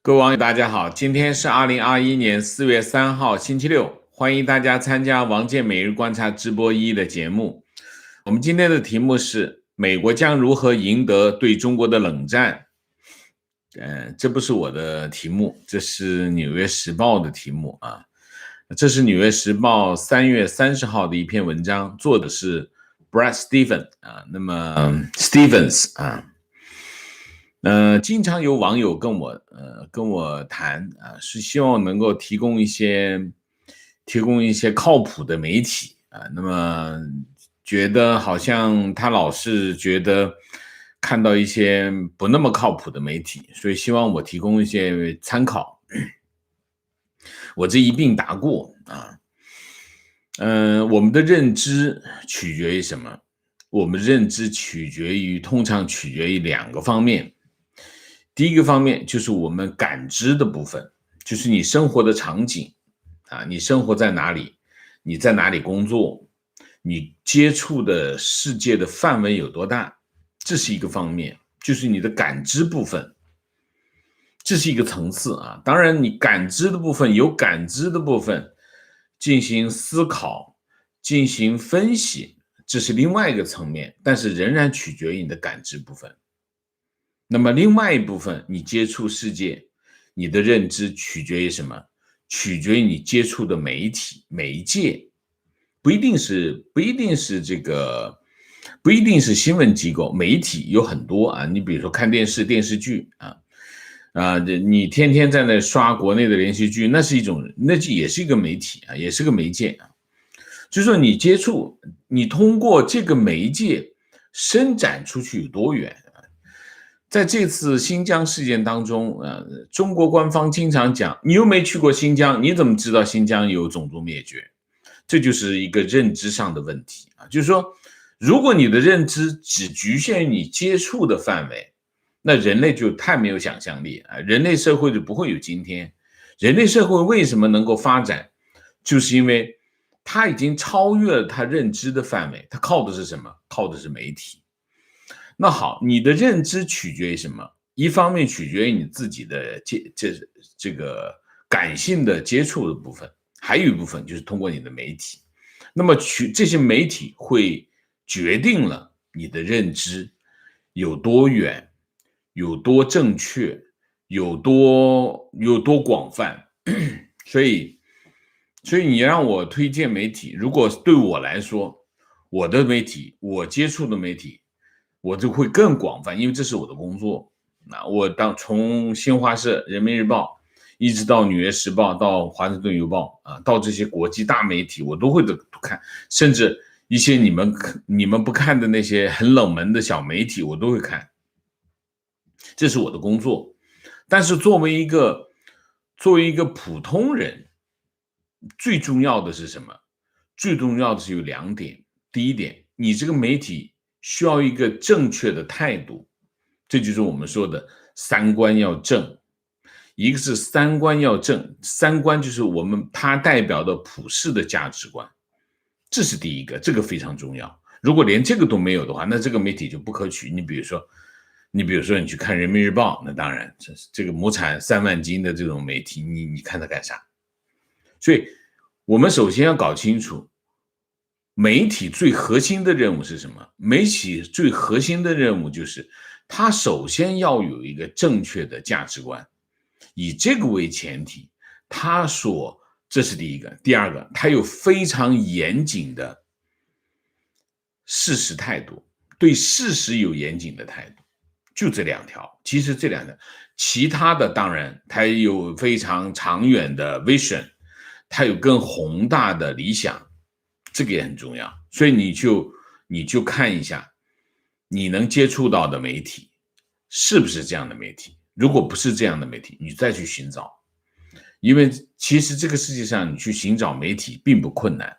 各位网友，大家好，今天是2021年4月3号，星期六，欢迎大家参加王健每日观察直播1的节目。我们今天的题目是：美国将如何赢得对中国的冷战？这不是我的题目，这是《纽约时报》的题目啊。这是《纽约时报》3月30号的一篇文章，作者是 Brad Stevens 啊。那么 Stevens 啊。经常有网友跟我谈啊，是希望能够提供一些靠谱的媒体啊。那么觉得好像他老是觉得看到一些不那么靠谱的媒体，所以希望我提供一些参考。我这一并答过啊。我们的认知取决于什么？我们认知通常取决于两个方面。第一个方面就是我们感知的部分，就是你生活的场景啊，你生活在哪里，你在哪里工作，你接触的世界的范围有多大，这是一个方面，就是你的感知部分，这是一个层次啊。当然你感知的部分有感知的部分进行思考，进行分析，这是另外一个层面，但是仍然取决于你的感知部分。那么另外一部分，你接触世界，你的认知取决于什么？取决于你接触的媒介，不一定是新闻机构，媒体有很多啊。你比如说看电视剧你天天在那刷国内的连续剧，那也是一个媒体啊，也是个媒介啊。就是说你通过这个媒介伸展出去有多远？在这次新疆事件当中，中国官方经常讲，你又没去过新疆，你怎么知道新疆有种族灭绝？这就是一个认知上的问题啊。就是说，如果你的认知只局限于你接触的范围，那人类就太没有想象力啊，人类社会就不会有今天。人类社会为什么能够发展，就是因为它已经超越了它认知的范围，它靠的是什么？靠的是媒体。那好，你的认知取决于什么？一方面取决于你自己的这个感性的接触的部分，还有一部分就是通过你的媒体。那么这些媒体会决定了你的认知有多远，有多正确，有多广泛。所以你让我推荐媒体，如果对我来说，我的媒体，我接触的媒体，我就会更广泛，因为这是我的工作。我从新华社、人民日报，一直到纽约时报，到华盛顿邮报到这些国际大媒体，我都会看，甚至一些你们不看的那些很冷门的小媒体，我都会看。这是我的工作。但是作为一个普通人，最重要的是什么？最重要的是有两点。第一点，你这个媒体需要一个正确的态度，这就是我们说的三观要正。一个是三观要正，三观就是它代表的普世的价值观，这是第一个，这个非常重要。如果连这个都没有的话，那这个媒体就不可取。你比如说你去看人民日报，那当然这个亩产3万斤的这种媒体，你看它干啥？所以我们首先要搞清楚媒体最核心的任务是什么。媒体最核心的任务就是它首先要有一个正确的价值观，以这个为前提，这是第一个。第二个，它有非常严谨的事实态度，对事实有严谨的态度，就这两条。其实这两条，其他的当然它有非常长远的 vision， 它有更宏大的理想，这个也很重要。所以你就看一下你能接触到的媒体是不是这样的媒体。如果不是这样的媒体，你再去寻找。因为其实这个世界上你去寻找媒体并不困难，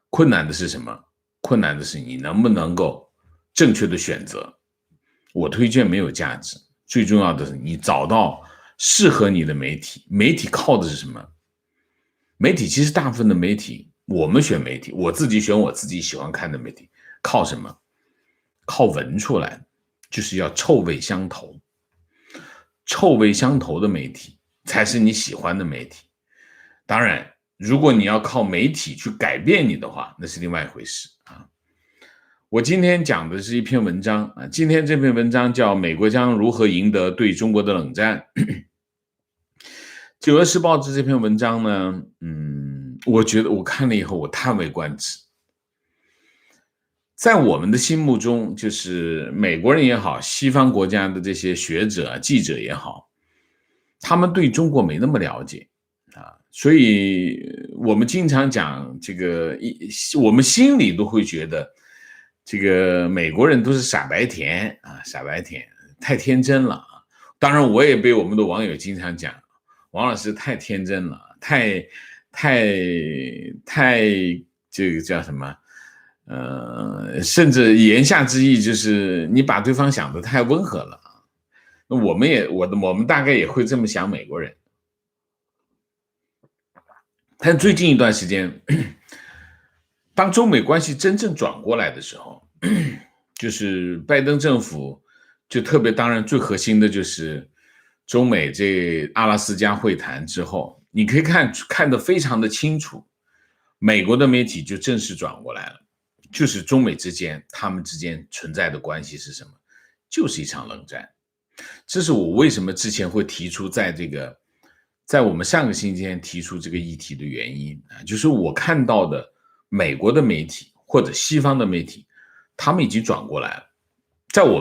困难的是什么？困难的是你能不能够正确的选择。我推荐没有价值，最重要的是你找到适合你的媒体。媒体靠的是什么？媒体其实大部分的媒体，我们选媒体，我自己选我自己喜欢看的媒体，靠什么？靠闻出来，就是要臭味相投。臭味相投的媒体才是你喜欢的媒体。当然，如果你要靠媒体去改变你的话，那是另外一回事啊。我今天讲的是一篇文章啊，今天这篇文章叫《美国将如何赢得对中国的冷战》。《纽约时报》这篇文章呢，我觉得我看了以后，我叹为观止。在我们的心目中，就是美国人也好，西方国家的这些学者、记者也好，他们对中国没那么了解啊，所以我们经常讲这个，我们心里都会觉得，这个美国人都是傻白甜啊，傻白甜，太天真了啊。当然，我也被我们的网友经常讲，王老师太天真了，太这个叫什么？甚至言下之意就是你把对方想得太温和了啊。那我们大概也会这么想美国人。但最近一段时间，当中美关系真正转过来的时候，就是拜登政府就特别，当然最核心的就是中美这阿拉斯加会谈之后，你可以看得非常的清楚，美国的媒体就正式转过来了。就是中美之间，他们之间存在的关系是什么？就是一场冷战。这是我为什么之前会提出在我们上个星期天提出这个议题的原因啊，就是我看到的美国的媒体或者西方的媒体，他们已经转过来了。在我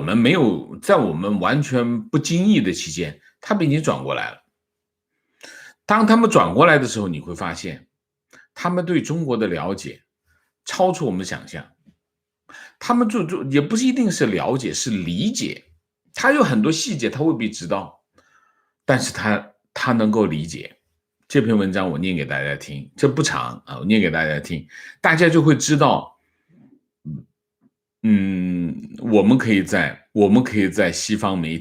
们完全不经意的期间，他们已经转过来了。当他们转过来的时候，你会发现，他们对中国的了解超出我们的想象。他们就也不是一定是了解，是理解。他有很多细节他未必知道，但是他能够理解。这篇文章我念给大家听，这不长啊，我念给大家听，大家就会知道，我们可以在西方媒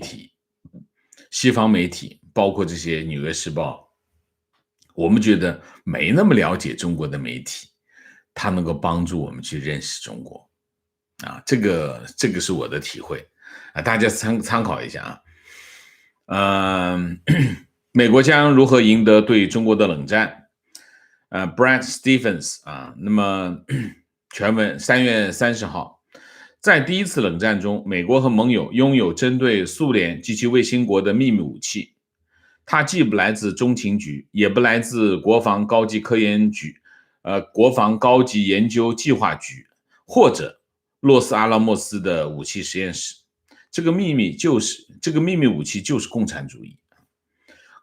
体包括这些《纽约时报》，我们觉得没那么了解中国的媒体，它能够帮助我们去认识中国啊，这个是我的体会啊，大家参考一下啊。美国将如何赢得对中国的冷战？Brad Stephens 啊，那么全文3月30号，在第一次冷战中，美国和盟友拥有针对苏联及其卫星国的秘密武器，它既不来自中情局，也不来自国防高级科研局、国防高级研究计划局或者洛斯阿拉莫斯的武器实验室。这个秘密武器就是共产主义。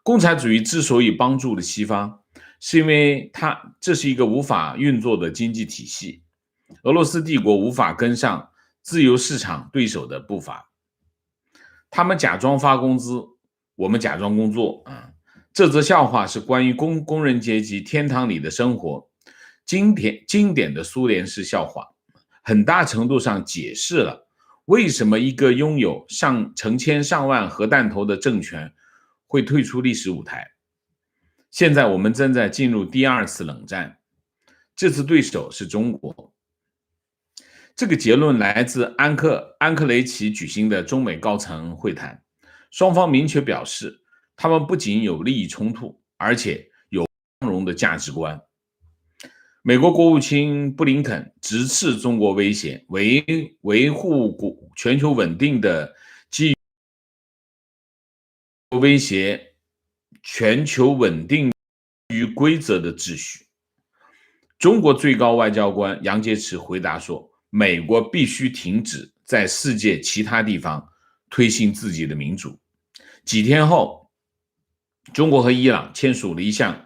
共产主义之所以帮助了西方，是因为这是一个无法运作的经济体系，俄罗斯帝国无法跟上自由市场对手的步伐。他们假装发工资，我们假装工作啊。这则笑话是关于工人阶级天堂里的生活，经典的苏联式笑话，很大程度上解释了为什么一个拥有成千上万核弹头的政权会退出历史舞台。现在我们正在进入第二次冷战，这次对手是中国。这个结论来自安克雷奇举行的中美高层会谈，双方明确表示，他们不仅有利益冲突，而且有相容的价值观。美国国务卿布林肯直斥中国威胁，维护全球稳定的基于威胁全球稳定与规则的秩序。中国最高外交官杨洁篪回答说，美国必须停止在世界其他地方推行自己的民主。几天后，中国和伊朗签署了一项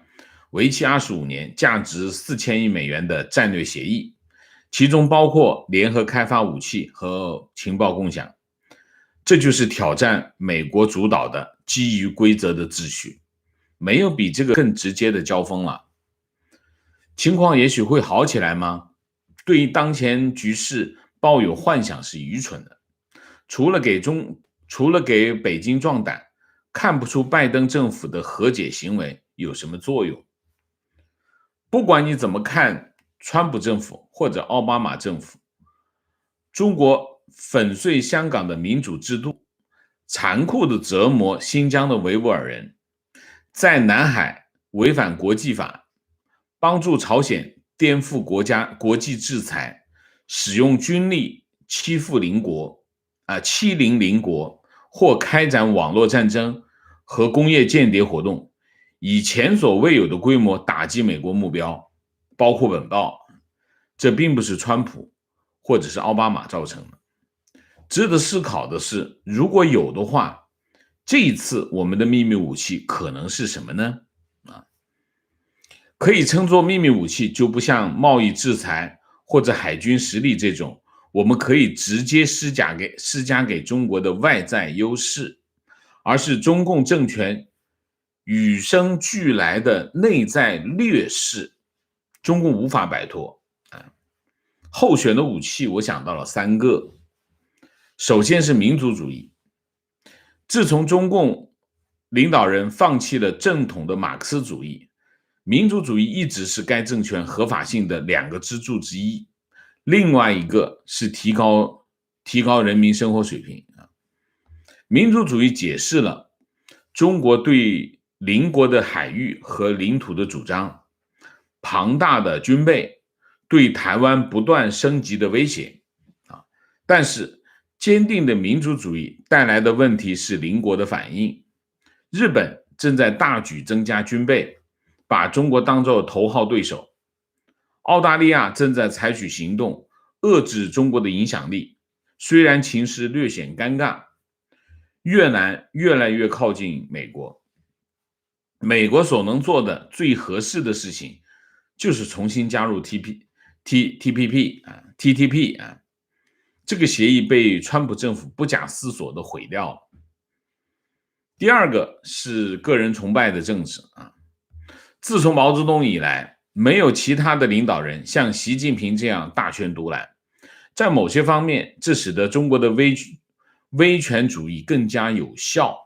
为期25年、价值4000亿美元的战略协议，其中包括联合开发武器和情报共享。这就是挑战美国主导的基于规则的秩序，没有比这个更直接的交锋了。情况也许会好起来吗？对于当前局势抱有幻想是愚蠢的。除了给北京壮胆，看不出拜登政府的和解行为有什么作用。不管你怎么看川普政府或者奥巴马政府，中国粉碎香港的民主制度，残酷地折磨新疆的维吾尔人，在南海违反国际法，帮助朝鲜颠覆国际制裁，使用军力欺负邻国，欺凌邻国，或开展网络战争和工业间谍活动，以前所未有的规模打击美国目标，包括本报，这并不是川普或者是奥巴马造成的。值得思考的是，如果有的话，这一次我们的秘密武器可能是什么呢？可以称作秘密武器，就不像贸易制裁或者海军实力这种，我们可以直接施加给中国的外在优势，而是中共政权与生俱来的内在劣势，中共无法摆脱。候选的武器我想到了3个，首先是民族主义。自从中共领导人放弃了正统的马克思主义，民族主义一直是该政权合法性的2个支柱之一，另外一个是提高人民生活水平。民族主义解释了中国对邻国的海域和领土的主张，庞大的军备，对台湾不断升级的威胁。但是坚定的民族主义带来的问题是邻国的反应。日本正在大举增加军备，把中国当作头号对手。澳大利亚正在采取行动，遏制中国的影响力，虽然情势略显尴尬。越南越来越靠近美国，美国所能做的最合适的事情，就是重新加入 TPP。这个协议被川普政府不假思索地毁掉了。第二个是个人崇拜的政治。自从毛泽东以来，没有其他的领导人像习近平这样大权独揽，在某些方面，这使得中国的威权主义更加有效。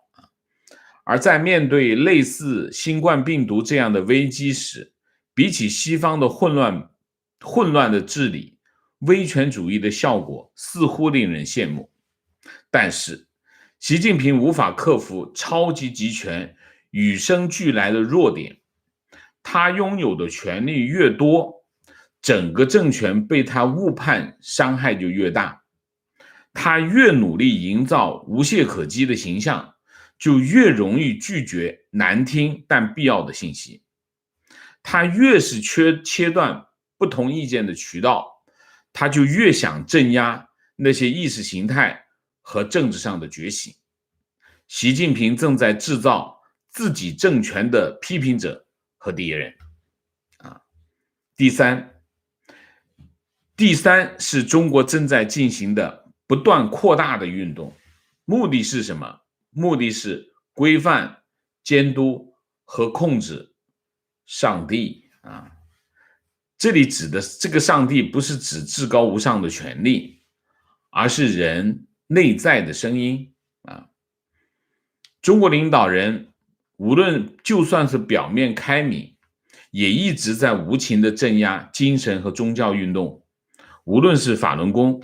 而在面对类似新冠病毒这样的危机时，比起西方的混乱的治理，威权主义的效果似乎令人羡慕。但是习近平无法克服超级集权与生俱来的弱点，他拥有的权力越多，整个政权被他误判伤害就越大。他越努力营造无懈可击的形象，就越容易拒绝难听但必要的信息。他越是切断不同意见的渠道，他就越想镇压那些意识形态和政治上的觉醒。习近平正在制造自己政权的批评者和敌人。第三是中国正在进行的不断扩大的运动，目的是什么？目的是规范、监督和控制上帝。这里指的这个上帝不是指至高无上的权利，而是人内在的声音。中国领导人就算是表面开明，也一直在无情地镇压精神和宗教运动，无论是法轮功、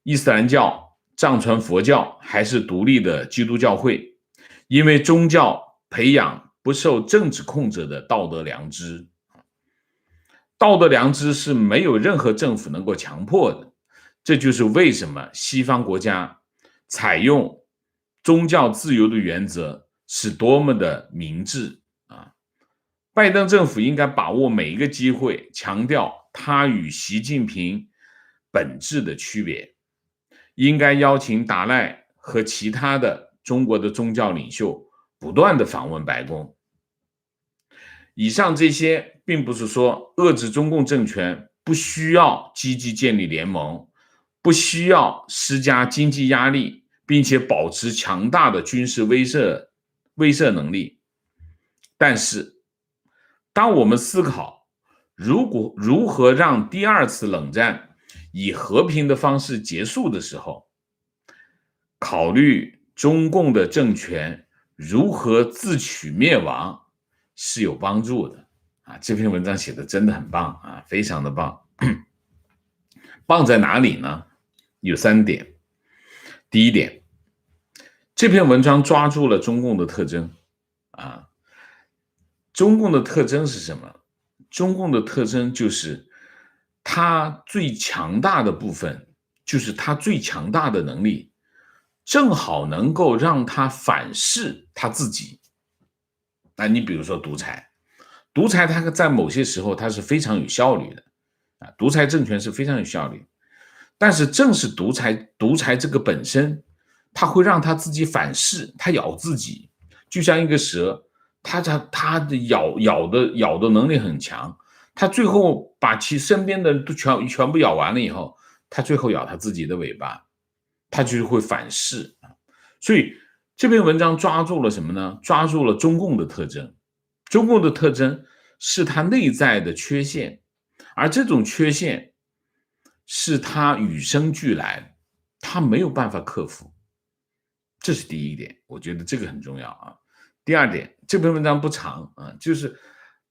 伊斯兰教、藏传佛教还是独立的基督教会，因为宗教培养不受政治控制的道德良知。道德良知是没有任何政府能够强迫的，这就是为什么西方国家采用宗教自由的原则是多么的明智。拜登政府应该把握每一个机会，强调他与习近平本质的区别，应该邀请达赖和其他的中国的宗教领袖不断的访问白宫。以上这些并不是说遏制中共政权不需要积极建立联盟，不需要施加经济压力，并且保持强大的军事威慑能力。但是当我们思考如何让第2次冷战以和平的方式结束的时候，考虑中共的政权如何自取灭亡是有帮助的。这篇文章写的真的很棒，非常的棒。棒在哪里呢？有3点。第一点，这篇文章抓住了中共的特征。中共的特征是什么？中共的特征就是它最强大的部分，就是它最强大的能力，正好能够让它反噬它自己。你比如说独裁，独裁它在某些时候它是非常有效率的独裁政权是非常有效率，但是正是独裁这个本身，它会让它自己反噬，它咬自己，就像一个蛇，它的咬的能力很强，它最后把其身边的都全部咬完了以后，它最后咬它自己的尾巴，它就会反噬。所以这篇文章抓住了什么呢？抓住了中共的特征。中共的特征是它内在的缺陷，而这种缺陷是它与生俱来，它没有办法克服。这是第一点，我觉得这个很重要啊。第二点，这篇文章不长就是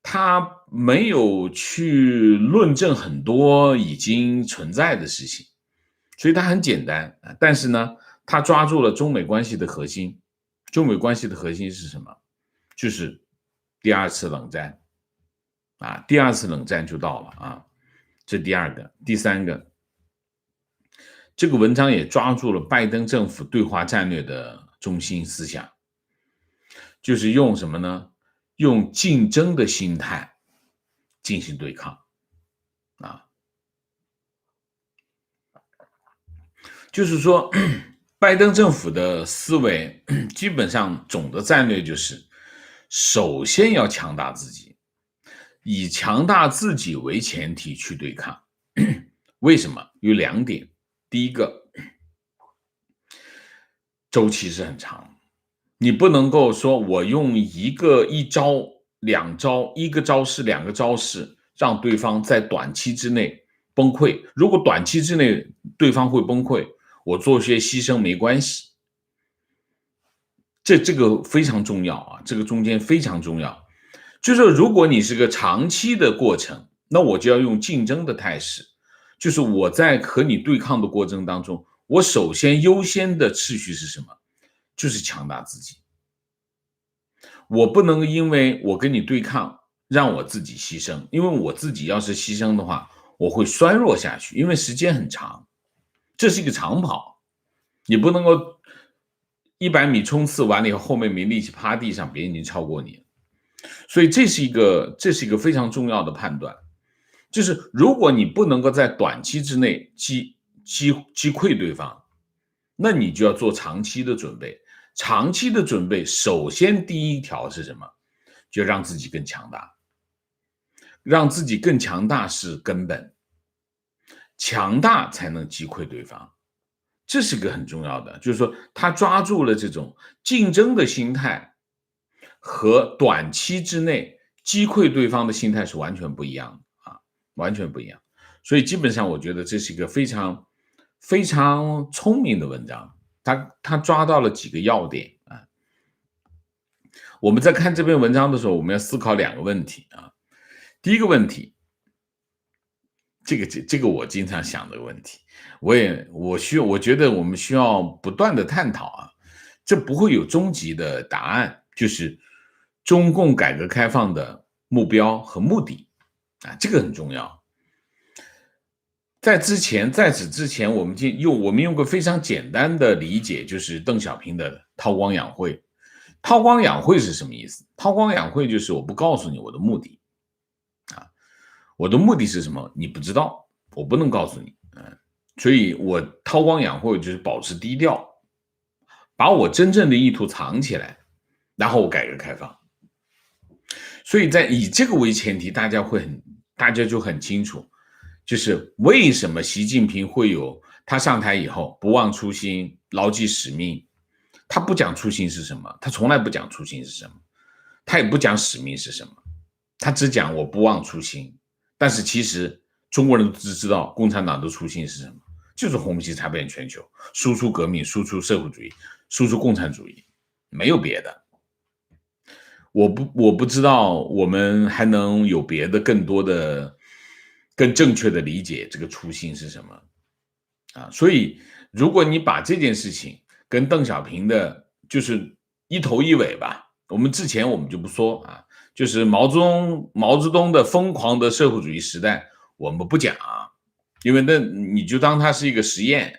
他没有去论证很多已经存在的事情，所以它很简单但是呢，他抓住了中美关系的核心。中美关系的核心是什么？就是第二次冷战第二次冷战就到了这第二个。第三个，这个文章也抓住了拜登政府对华战略的中心思想，就是用什么呢？用竞争的心态进行对抗就是说拜登政府的思维基本上总的战略就是首先要强大自己，以强大自己为前提去对抗。为什么？有两点。第一个，周期是很长，你不能够说我用一招两招，一个招式两个招式让对方在短期之内崩溃。如果短期之内对方会崩溃，我做些牺牲没关系。这个非常重要这个中间非常重要。就是如果你是个长期的过程，那我就要用竞争的态势，就是我在和你对抗的过程当中，我首先优先的次序是什么？就是强大自己。我不能因为我跟你对抗让我自己牺牲，因为我自己要是牺牲的话，我会衰弱下去，因为时间很长，这是一个长跑，你不能够100米冲刺完了以后，后面没力气趴地上，别人已经超过你了。所以这是一个非常重要的判断，就是如果你不能够在短期之内击溃对方，那你就要做长期的准备。长期的准备，首先第一条是什么？就让自己更强大。让自己更强大是根本，强大才能击溃对方。这是个很重要的，就是说他抓住了这种竞争的心态和短期之内击溃对方的心态是完全不一样的完全不一样。所以基本上我觉得这是一个非常非常聪明的文章，他抓到了几个要点我们在看这篇文章的时候，我们要思考两个问题第一个问题，这个我经常想的问题，我觉得我们需要不断的探讨这不会有终极的答案，就是中共改革开放的目标和目的这个很重要。在此之前，我们用个非常简单的理解，就是邓小平的韬光养晦。韬光养晦是什么意思？韬光养晦就是我不告诉你我的目的我的目的是什么？你不知道，我不能告诉你所以我韬光养晦就是保持低调，把我真正的意图藏起来，然后我改革开放。所以在以这个为前提，大家就很清楚，就是为什么习近平会有他上台以后不忘初心，牢记使命。他不讲初心是什么，他从来不讲初心是什么，他也不讲使命是什么，他只讲我不忘初心。但是其实中国人都只知道共产党的初心是什么，就是红旗插遍全球，输出革命，输出社会主义，输出共产主义，没有别的。我不知道我们还能有别的更多的更正确的理解这个初心是什么所以如果你把这件事情跟邓小平的就是一头一尾吧，我们之前就不说就是毛泽东的疯狂的社会主义时代，我们不讲，因为那你就当它是一个实验，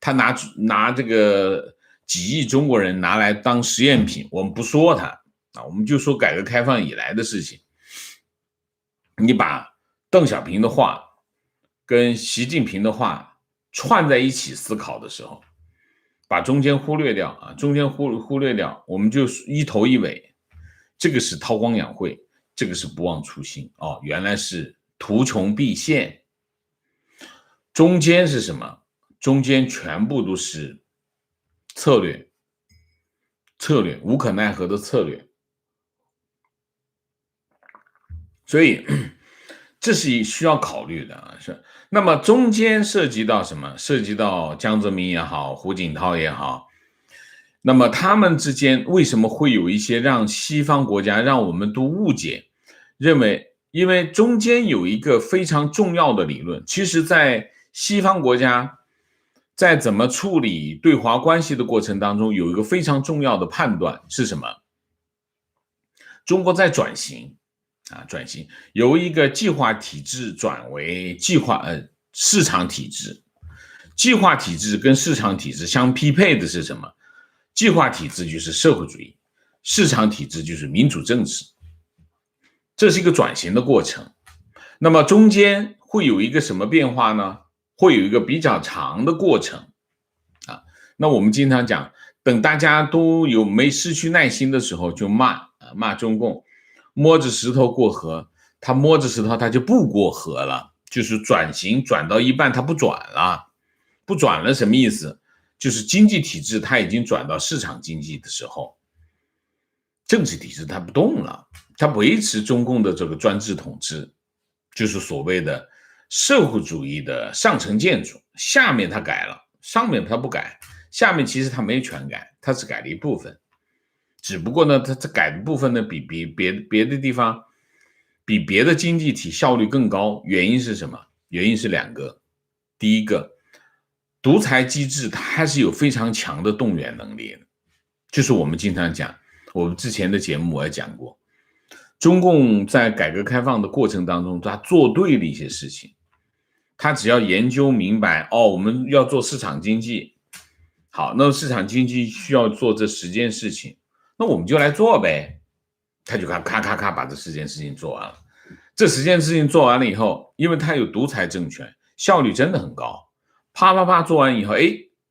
他拿这个几亿中国人拿来当实验品，我们不说它啊，我们就说改革开放以来的事情。你把邓小平的话跟习近平的话串在一起思考的时候，把中间忽略掉啊，中间忽略掉，我们就一头一尾，这个是韬光养晦，这个是不忘初心哦，原来是图穷匕现。中间是什么？中间全部都是策略，无可奈何的策略。所以这是需要考虑的啊。是，那么中间涉及到什么？涉及到江泽民也好，胡锦涛也好，那么他们之间为什么会有一些让西方国家让我们都误解，认为因为中间有一个非常重要的理论，其实在西方国家在怎么处理对华关系的过程当中，有一个非常重要的判断是什么？中国在转型啊，转型由一个计划体制转为市场体制。计划体制跟市场体制相匹配的是什么？计划体制就是社会主义，市场体制就是民主政治。这是一个转型的过程。那么中间会有一个什么变化呢？会有一个比较长的过程啊。那我们经常讲，等大家都没失去耐心的时候，就骂中共，摸着石头过河，他摸着石头他就不过河了，就是转型转到一半他不转了。不转了什么意思？就是经济体制它已经转到市场经济的时候，政治体制它不动了，它维持中共的这个专制统治，就是所谓的社会主义的上层建筑，下面它改了，上面它不改，下面其实它没全改，它只改了一部分，只不过呢，它改的部分呢比别的地方，比别的经济体效率更高。原因是什么？原因是两个，第一个，独裁机制它还是有非常强的动员能力的，就是我们经常讲，我们之前的节目我也讲过，中共在改革开放的过程当中，他做对了一些事情，他只要研究明白，我们要做市场经济，好，那市场经济需要做这10件事情，那我们就来做呗，他就咔咔把这10件事情做完了。这10件事情做完了以后，因为他有独裁政权，效率真的很高，啪做完以后，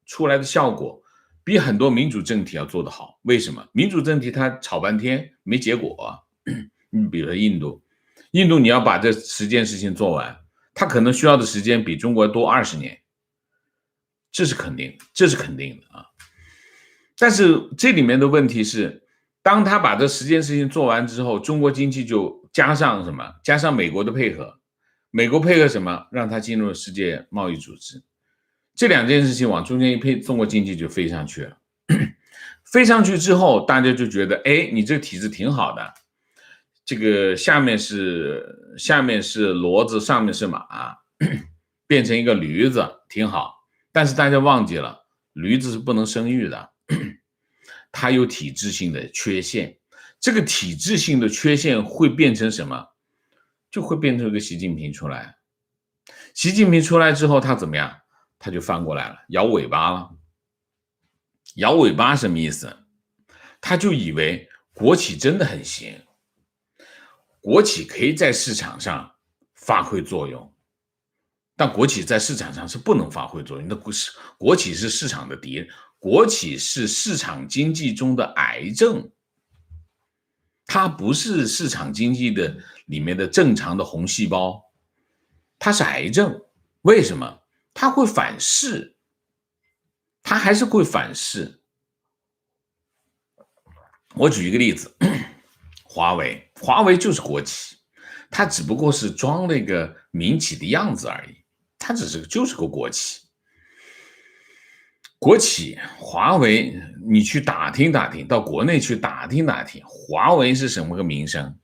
出来的效果比很多民主政体要做得好。为什么？民主政体它吵半天没结果。你比如说印度你要把这10件事情做完，它可能需要的时间比中国多20年，这是肯定的啊。但是这里面的问题是，当他把这10件事情做完之后，中国经济就加上什么？加上美国的配合，美国配合什么？让他进入世界贸易组织。这2件事情往中间一配，中国经济就飞上去了。飞上去之后，大家就觉得，你这个体制挺好的，这个下面是骡子，上面是马，变成一个驴子，挺好。但是大家忘记了，驴子是不能生育的，它有体制性的缺陷。这个体制性的缺陷会变成什么？就会变成一个习近平出来。习近平出来之后，他怎么样？他就翻过来了，摇尾巴了。摇尾巴什么意思？他就以为国企真的很行，国企可以在市场上发挥作用，但国企在市场上是不能发挥作用的。国企是市场的敌人，国企是市场经济中的癌症，它不是市场经济的里面的正常的红细胞，它是癌症。为什么？它会反噬，它还是会反噬。我举一个例子，华为就是国企，它只不过是装了一个民企的样子而已，它就是个国企。国企华为，你去打听，到国内去打听，华为是什么个名声？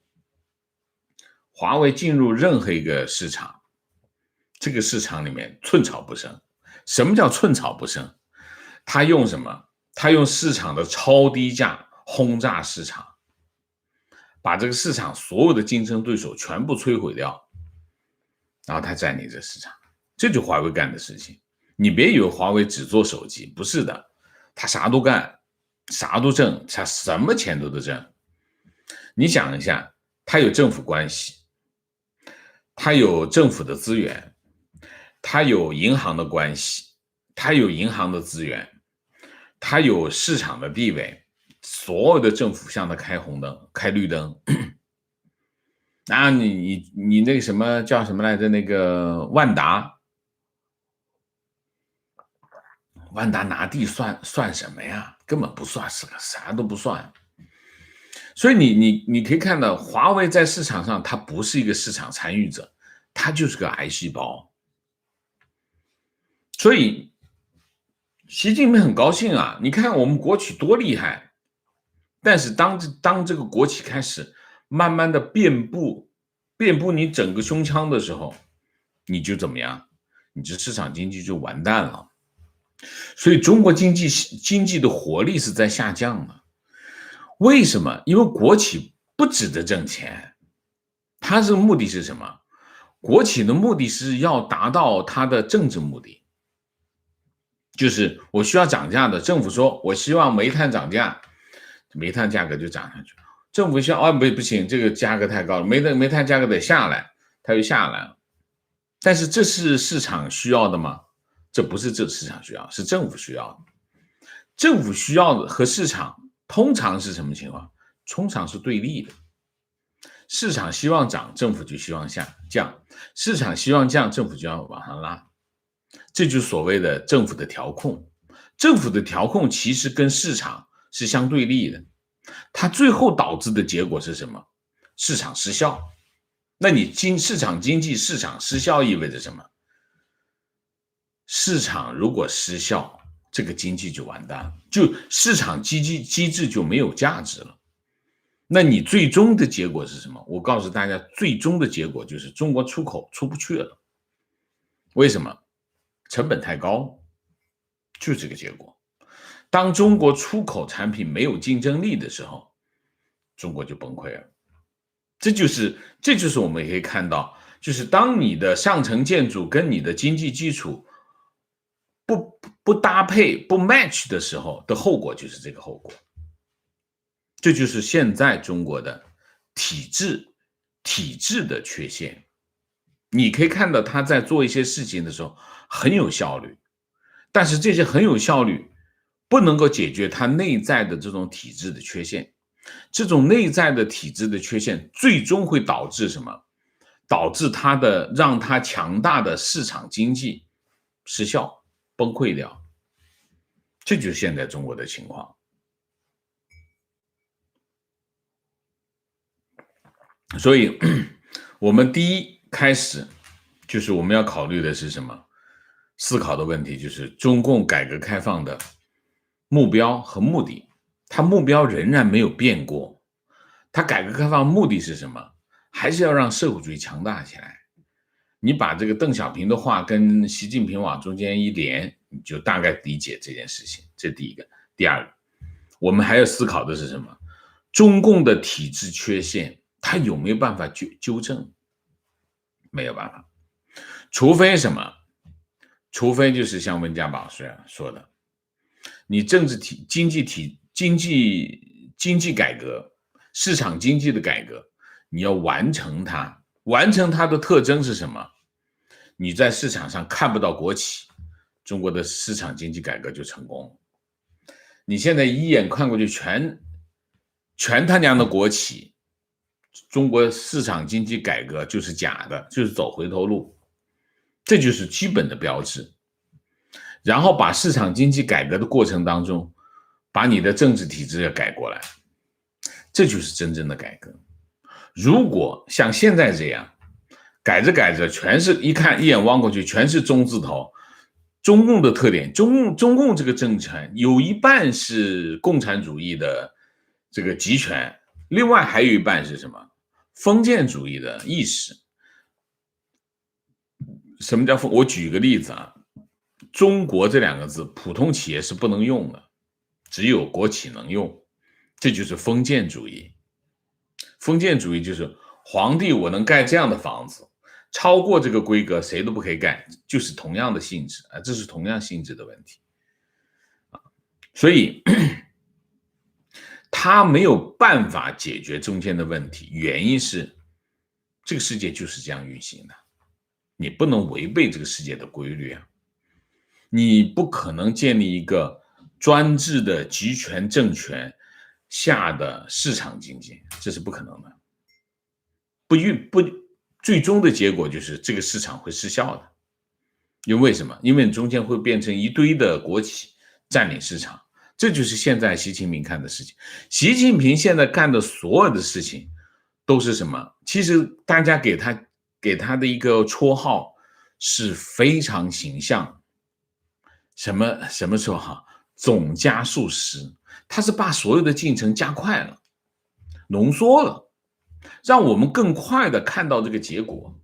华为进入任何一个市场，这个市场里面寸草不生。什么叫寸草不生？他用什么？他用市场的超低价轰炸市场，把这个市场所有的竞争对手全部摧毁掉，然后他占领这市场，这就华为干的事情。你别以为华为只做手机，不是的，他啥都干，啥都挣，他什么钱都挣。你想一下，他有政府关系，他有政府的资源，他有银行的关系，他有银行的资源，他有市场的地位，所有的政府向他开红灯、开绿灯。啊，你那个什么叫什么来着？那个万达拿地算什么呀？根本不算，是个啥都不算。所以你可以看到，华为在市场上它不是一个市场参与者，它就是个癌细胞。所以习近平很高兴啊，你看我们国企多厉害。但是当这个国企开始慢慢的遍布你整个胸腔的时候，你就怎么样？你这市场经济就完蛋了。所以中国经济的活力是在下降的。为什么？因为国企不值得挣钱，它这个目的是什么？国企的目的是要达到它的政治目的，就是我需要涨价的，政府说我希望煤炭涨价，煤炭价格就涨上去。政府说不行，这个价格太高了，煤炭价格得下来，它就下来了。但是这是市场需要的吗？这不是这市场需要，是政府需要的。政府需要的和市场通常是什么情况？通常是对立的。市场希望涨，政府就希望降；市场希望降，政府就要往上拉。这就是所谓的政府的调控。政府的调控其实跟市场是相对立的，它最后导致的结果是什么？市场失效。那你市场经济市场失效意味着什么？市场如果失效，这个经济就完蛋了，就市场机制就没有价值了。那你最终的结果是什么？我告诉大家，最终的结果就是中国出口出不去了。为什么？成本太高，就这个结果。当中国出口产品没有竞争力的时候，中国就崩溃了。这就是我们可以看到，就是当你的上层建筑跟你的经济基础不搭配不 match 的时候的后果，就是这个后果。这就是现在中国的体制的缺陷。你可以看到他在做一些事情的时候很有效率，但是这些很有效率不能够解决他内在的这种体制的缺陷。这种内在的体制的缺陷最终会导致什么？导致让他强大的市场经济失效崩溃掉。这就是现在中国的情况。所以我们第一开始就是我们要考虑的是什么？思考的问题就是中共改革开放的目标和目的。它目标仍然没有变过，它改革开放目的是什么？还是要让社会主义强大起来。你把这个邓小平的话跟习近平往中间一连，你就大概理解这件事情。这第一个。第二个，我们还要思考的是什么？中共的体制缺陷它有没有办法纠正？没有办法。除非什么？除非就是像温家宝说的，你政治经济改革，市场经济的改革，你要完成它。完成它的特征是什么？你在市场上看不到国企，中国的市场经济改革就成功了。你现在一眼看过去全他娘的国企，中国市场经济改革就是假的，就是走回头路。这就是基本的标志。然后把市场经济改革的过程当中，把你的政治体制要改过来，这就是真正的改革。如果像现在这样改着改着全是一眼望过去全是中字头，中共的特点，中共这个政权有一半是共产主义的这个集权，另外还有一半是什么？封建主义的意识。什么叫我举个例子啊，中国这两个字普通企业是不能用的，只有国企能用，这就是封建主义。封建主义就是皇帝我能盖这样的房子，超过这个规格谁都不可以盖，就是同样的性质啊，这是同样性质的问题。所以他没有办法解决中间的问题，原因是这个世界就是这样运行的，你不能违背这个世界的规律啊，你不可能建立一个专制的集权政权下的市场经济，这是不可能的。不，最终的结果就是这个市场会失效的。因为什么？因为中间会变成一堆的国企占领市场，这就是现在习近平看的事情。习近平现在干的所有的事情都是什么？其实大家给他的一个绰号是非常形象，什么说哈？总加速师，他是把所有的进程加快了，浓缩了，让我们更快的看到这个结果，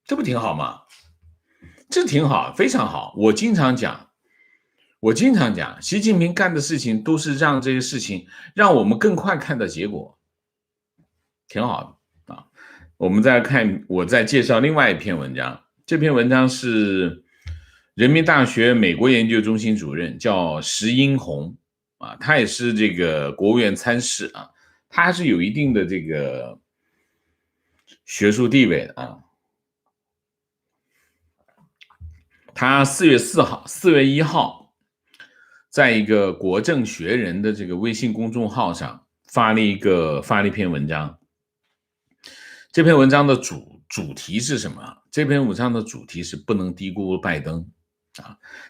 这不挺好吗？这挺好，非常好。我经常讲，习近平干的事情都是让这些事情让我们更快看到结果，挺好的啊。我们再看，我再介绍另外一篇文章，这篇文章是人民大学美国研究中心主任叫石英红啊，他也是这个国务院参事啊，他还是有一定的这个学术地位的啊。他4月1号，在一个国政学人的这个微信公众号上发了一篇文章。这篇文章的主题是什么？这篇文章的主题是不能低估拜登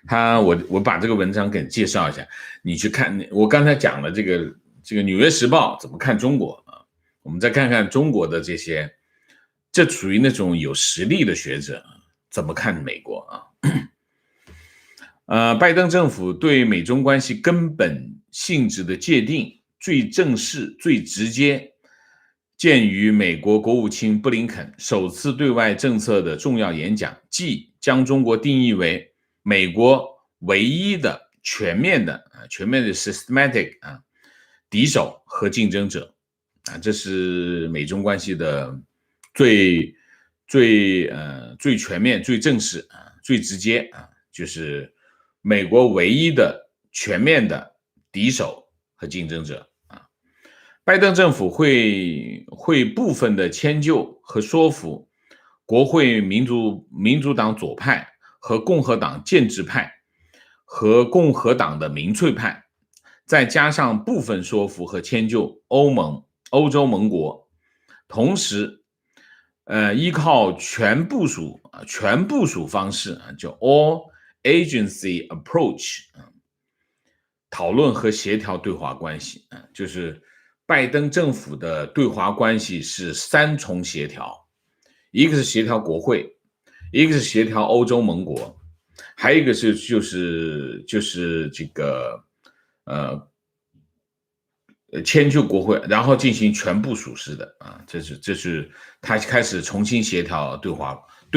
啊。我把这个文章给你介绍一下，你去看。我刚才讲了这个纽约时报怎么看中国啊，我们再看看中国的这属于那种有实力的学者怎么看美国啊。拜登政府对美中关系根本性质的界定最正式、最直接，见于美国国务卿布林肯首次对外政策的重要演讲，即将中国定义为美国唯一的全面的 systematic 敌手和竞争者这是美中关系的最全面、最正式最直接就是美国唯一的全面的敌手和竞争者拜登政府会部分的迁就和说服国会民主党左派和共和党建制派和共和党的民粹派，再加上部分说服和迁就欧洲盟国，同时依靠全部署方式叫 all agency approach 讨论和协调对华关系就是拜登政府的对华关系是3重协调，一个是协调国会，一个是协调欧洲盟国，还有一个就是这个迁就国会，然后进行全部属实的这是他开始重新协调对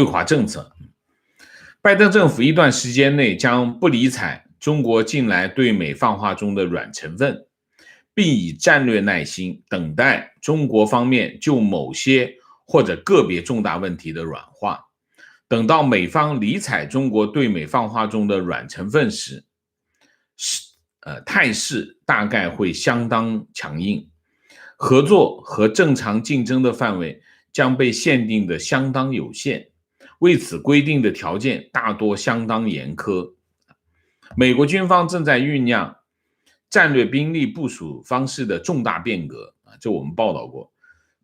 华政策。拜登政府一段时间内将不理睬中国近来对美放话中的软成分，并以战略耐心等待中国方面就某些或者个别重大问题的软化。等到美方理睬中国对美放话中的软成分时，态势大概会相当强硬，合作和正常竞争的范围将被限定的相当有限，为此规定的条件大多相当严苛。美国军方正在酝酿战略兵力部署方式的重大变革这我们报道过，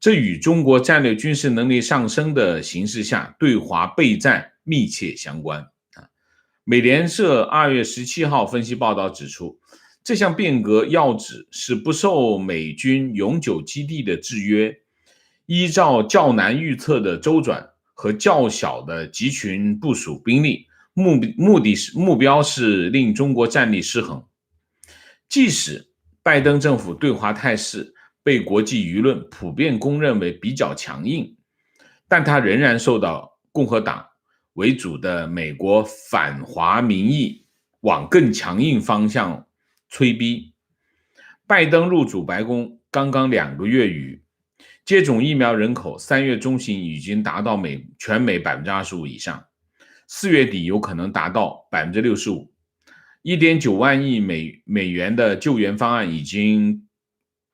这与中国战略军事能力上升的形势下对华备战密切相关美联社2月17号分析报道指出，这项变革要旨是不受美军永久基地的制约，依照较难预测的周转和较小的集群部署兵力，目标是令中国战力失衡。即使拜登政府对华态势被国际舆论普遍公认为比较强硬，但他仍然受到共和党为主的美国反华民意往更强硬方向催逼。拜登入主白宫刚刚2个月余，接种疫苗人口3月中旬已经达到全美 25% 以上，4月底有可能达到 65%。1.9万亿美元的救援方案已经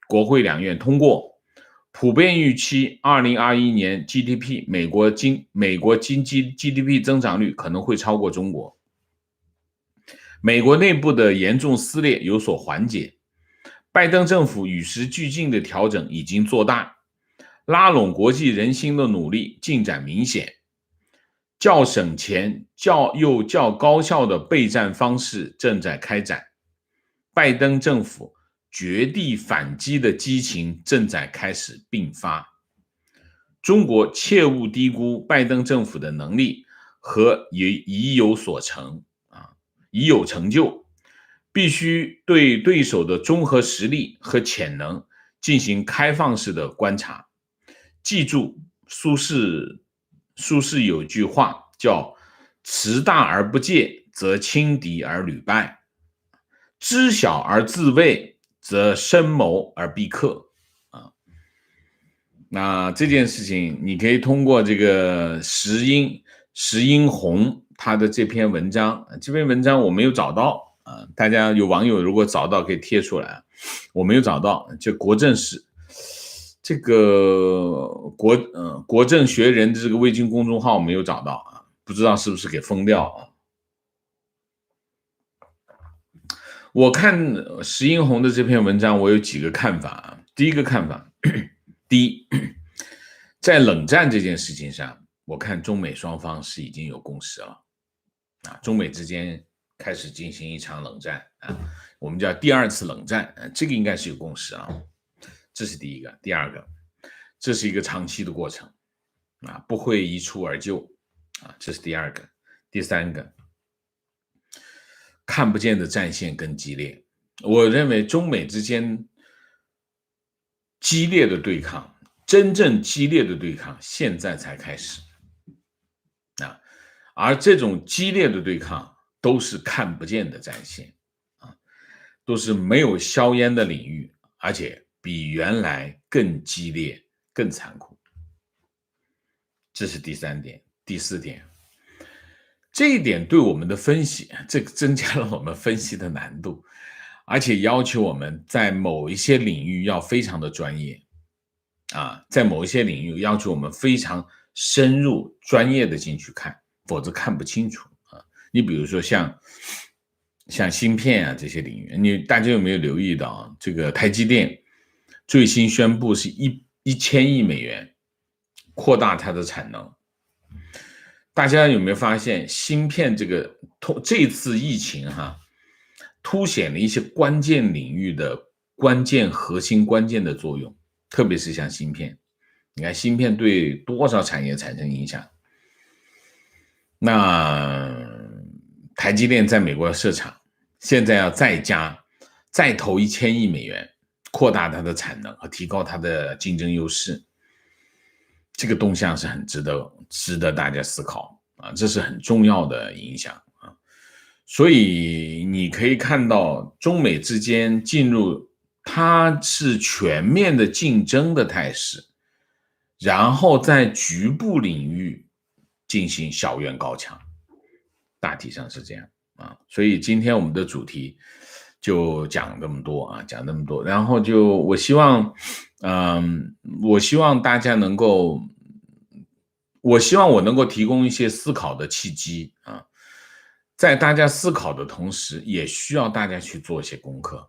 国会两院通过，普遍预期2021年 GDP 美国经济 GDP 增长率可能会超过中国。美国内部的严重撕裂有所缓解，拜登政府与时俱进的调整已经做大，拉拢国际人心的努力进展明显，较省钱又较高效的备战方式正在开展，拜登政府绝地反击的激情正在开始迸发。中国切勿低估拜登政府的能力和已有成就，必须对对手的综合实力和潜能进行开放式的观察。记住，苏轼有句话叫持大而不戒，则轻敌而屡败；知小而自卫，则深谋而必克。那这件事情你可以通过这个石英红他的这篇文章我没有找到啊，大家有网友如果找到可以贴出来，我没有找到，就国政史这个国政学人的这个微信公众号没有找到啊，不知道是不是给封掉啊。我看石英红的这篇文章，我有几个看法啊。第一个看法，第一，在冷战这件事情上，我看中美双方是已经有共识了啊，中美之间开始进行一场冷战啊，我们叫第二次冷战，这个应该是有共识啊，这是第一个。第二个，这是一个长期的过程啊，不会一蹴而就啊，这是第二个。第三个，看不见的战线更激烈。我认为中美之间激烈的对抗，真正激烈的对抗现在才开始啊，而这种激烈的对抗都是看不见的战线啊，都是没有硝烟的领域，而且比原来更激烈、更残酷。这是第三点。第四点，这一点对我们的分析，这增加了我们分析的难度，而且要求我们在某一些领域要非常的专业啊，在某一些领域要求我们非常深入专业的进去看，否则看不清楚啊。你比如说像芯片啊这些领域，大家有没有留意到啊？这个台积电最新宣布是1000亿美元扩大它的产能。大家有没有发现芯片这次疫情凸显了一些关键领域的核心关键的作用，特别是像芯片。你看芯片对多少产业产生影响？那台积电在美国设厂，现在要再投1000亿美元，扩大它的产能和提高它的竞争优势。这个动向是很值得大家思考啊，这是很重要的影响啊。所以你可以看到中美之间进入它是全面的竞争的态势，然后在局部领域进行小院高墙，大体上是这样啊。所以今天我们的主题就讲这么多啊，然后我希望大家能够，我希望我能够提供一些思考的契机啊，在大家思考的同时，也需要大家去做一些功课。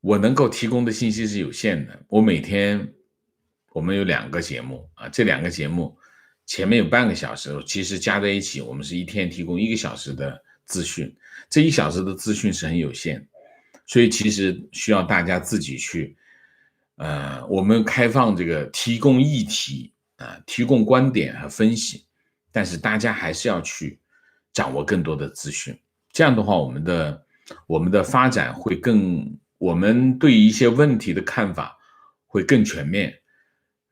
我能够提供的信息是有限的，我们有2个节目啊，这2个节目前面有半个小时，其实加在一起，我们是一天提供1个小时的资讯，这1小时的资讯是很有限，所以其实需要大家自己去，我们开放这个提供议题啊，提供观点和分析，但是大家还是要去掌握更多的资讯，这样的话，我们的发展会我们对于一些问题的看法会更全面、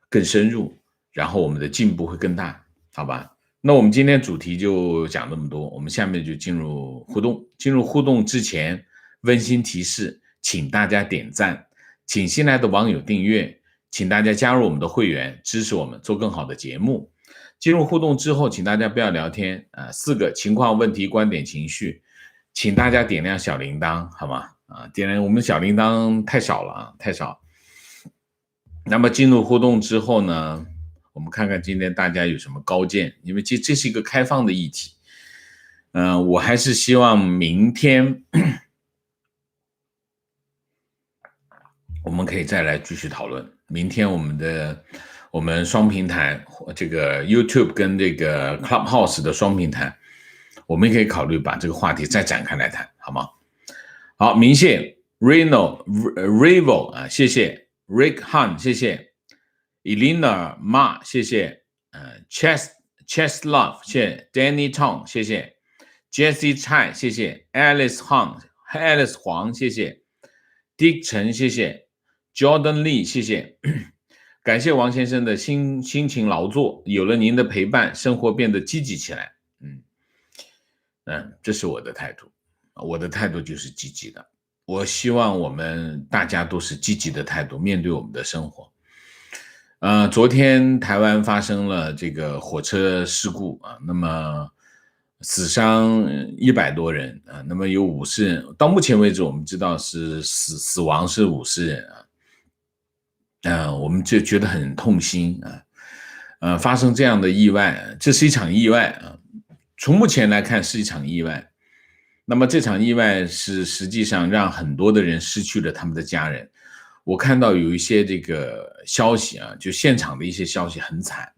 更深入，然后我们的进步会更大，好吧？那我们今天主题就讲这么多，我们下面就进入互动。进入互动之前，温馨提示，请大家点赞，请新来的网友订阅，请大家加入我们的会员，支持我们做更好的节目。进入互动之后，请大家不要聊天4个情况、问题、观点、情绪，请大家点亮小铃铛，好吗？点亮我们小铃铛太少了太少。那么进入互动之后呢，我们看看今天大家有什么高见，因为这是一个开放的议题。我还是希望明天我们可以再来继续讨论。明天我们双平台，这个 YouTube 跟这个 Clubhouse 的双平台，我们也可以考虑把这个话题再展开来谈，好吗？好，明谢 Rivo 谢谢 Rick Han 谢谢 Elena Ma 谢谢Chess Love 谢谢 Danny Tong 谢谢 Jessie Chai 谢谢 Alice Huang 谢谢 Dick 陈谢谢 Jordan Lee 谢谢感谢王先生的辛勤劳作，有了您的陪伴，生活变得积极起来。这是我的态度，我的态度就是积极的。我希望我们大家都是积极的态度面对我们的生活。昨天台湾发生了这个火车事故那么死伤100多人那么有50人，到目前为止我们知道是死亡是50人我们就觉得很痛心发生这样的意外，这是一场意外从目前来看是一场意外。那么这场意外是实际上让很多的人失去了他们的家人。我看到有一些这个消息就现场的一些消息很惨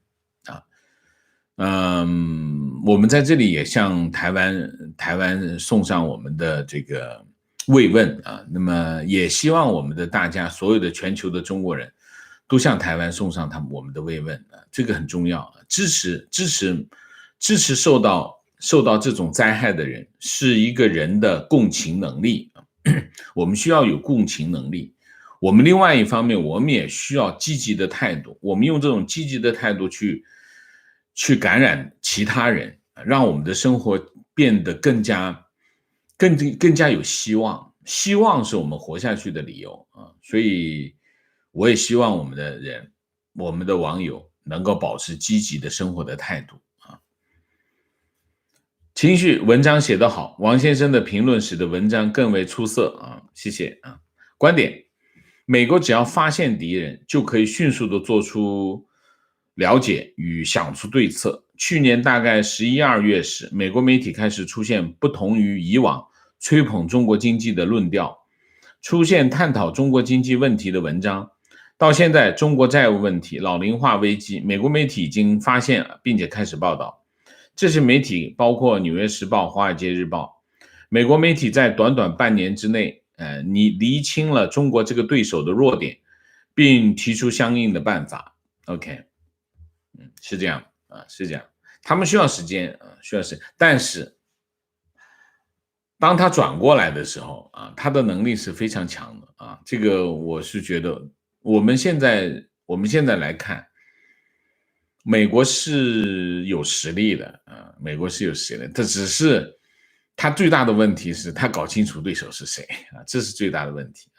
我们在这里也向台湾送上我们的这个慰问那么也希望我们的大家所有的全球的中国人都向台湾送上我们的慰问这个很重要支持受到这种灾害的人是一个人的共情能力我们需要有共情能力。我们另外一方面我们也需要积极的态度，我们用这种积极的态度去感染其他人，让我们的生活变得更加有希望。希望是我们活下去的理由所以我也希望我们的网友能够保持积极的生活的态度情绪文章写得好，王先生的评论使得文章更为出色谢谢观点，美国只要发现敌人就可以迅速的做出了解与想出对策。去年大概11、2月时，美国媒体开始出现不同于以往吹捧中国经济的论调，出现探讨中国经济问题的文章。到现在，中国债务问题、老龄化危机，美国媒体已经发现并且开始报道。这些媒体包括《纽约时报》、《华尔街日报》。美国媒体在短短半年之内你厘清了中国这个对手的弱点，并提出相应的办法。OK， 是这样是这样。他们需要时间但是当他转过来的时候他的能力是非常强的这个我是觉得我们现在来看，美国是有实力的美国是有实力的，这只是他最大的问题是他搞清楚对手是谁这是最大的问题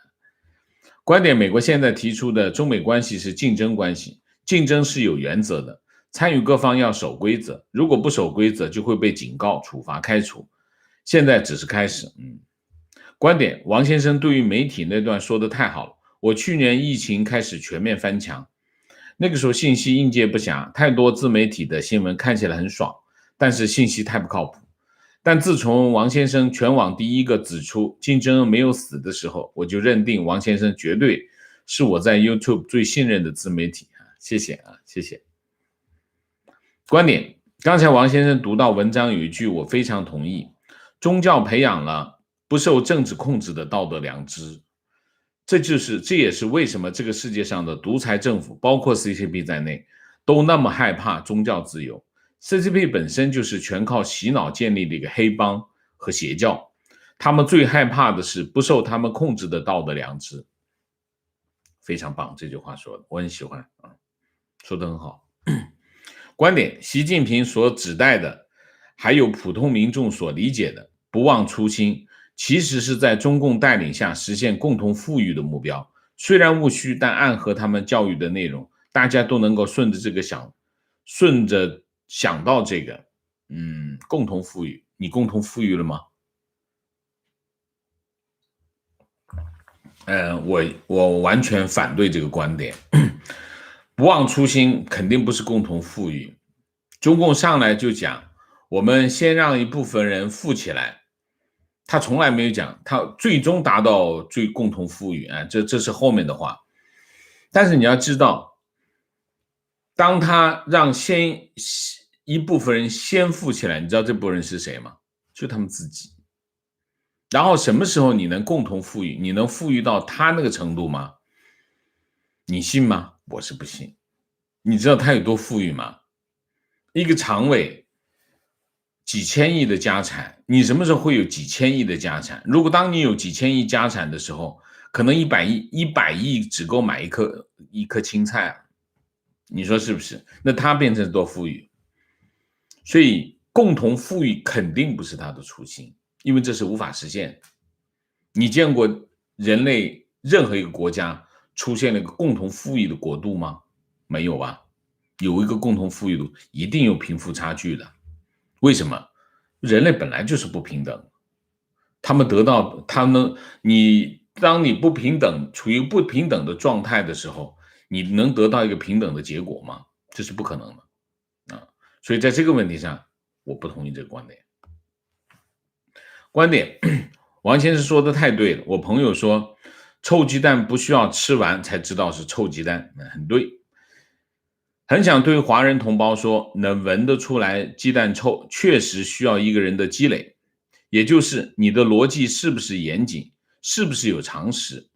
观点，美国现在提出的中美关系是竞争关系，竞争是有原则的，参与各方要守规则，如果不守规则就会被警告、处罚、开除，现在只是开始观点，王先生对于媒体那段说的太好了，我去年疫情开始全面翻墙，那个时候信息应接不暇，太多自媒体的新闻看起来很爽，但是信息太不靠谱。但自从王先生全网第一个指出竞争没有死的时候，我就认定王先生绝对是我在 YouTube 最信任的自媒体谢谢谢谢。观点，刚才王先生读到文章有一句我非常同意，宗教培养了不受政治控制的道德良知，这也是为什么这个世界上的独裁政府包括 CCP 在内都那么害怕宗教自由。 CCP 本身就是全靠洗脑建立的一个黑帮和邪教，他们最害怕的是不受他们控制的道德良知。非常棒，这句话说的我很喜欢说得很好观点，习近平所指代的还有普通民众所理解的不忘初心，其实是在中共带领下实现共同富裕的目标，虽然务虚，但暗合他们教育的内容，大家都能够顺着想到这个，共同富裕。你共同富裕了吗？我完全反对这个观点，不忘初心肯定不是共同富裕。中共上来就讲，我们先让一部分人富起来，他从来没有讲他最终达到最共同富裕啊，这是后面的话。但是你要知道，当他让一部分人先富起来，你知道这部分人是谁吗？就他们自己。然后什么时候你能共同富裕？你能富裕到他那个程度吗？你信吗？我是不信。你知道他有多富裕吗？一个常委几千亿的家产，你什么时候会有几千亿的家产？如果当你有几千亿家产的时候，可能100亿只够买一颗青菜，你说是不是？那他变成多富裕？所以共同富裕肯定不是他的初心，因为这是无法实现。你见过人类任何一个国家出现了一个共同富裕的国度吗？没有吧？有一个共同富裕的，一定有贫富差距的。为什么？人类本来就是不平等，当你不平等，处于不平等的状态的时候，你能得到一个平等的结果吗？这是不可能的啊！所以在这个问题上，我不同意这个观点。王先生说的太对了，我朋友说，臭鸡蛋不需要吃完才知道是臭鸡蛋，很对。很想对华人同胞说，能闻得出来鸡蛋臭，确实需要一个人的积累，也就是你的逻辑是不是严谨，是不是有常识，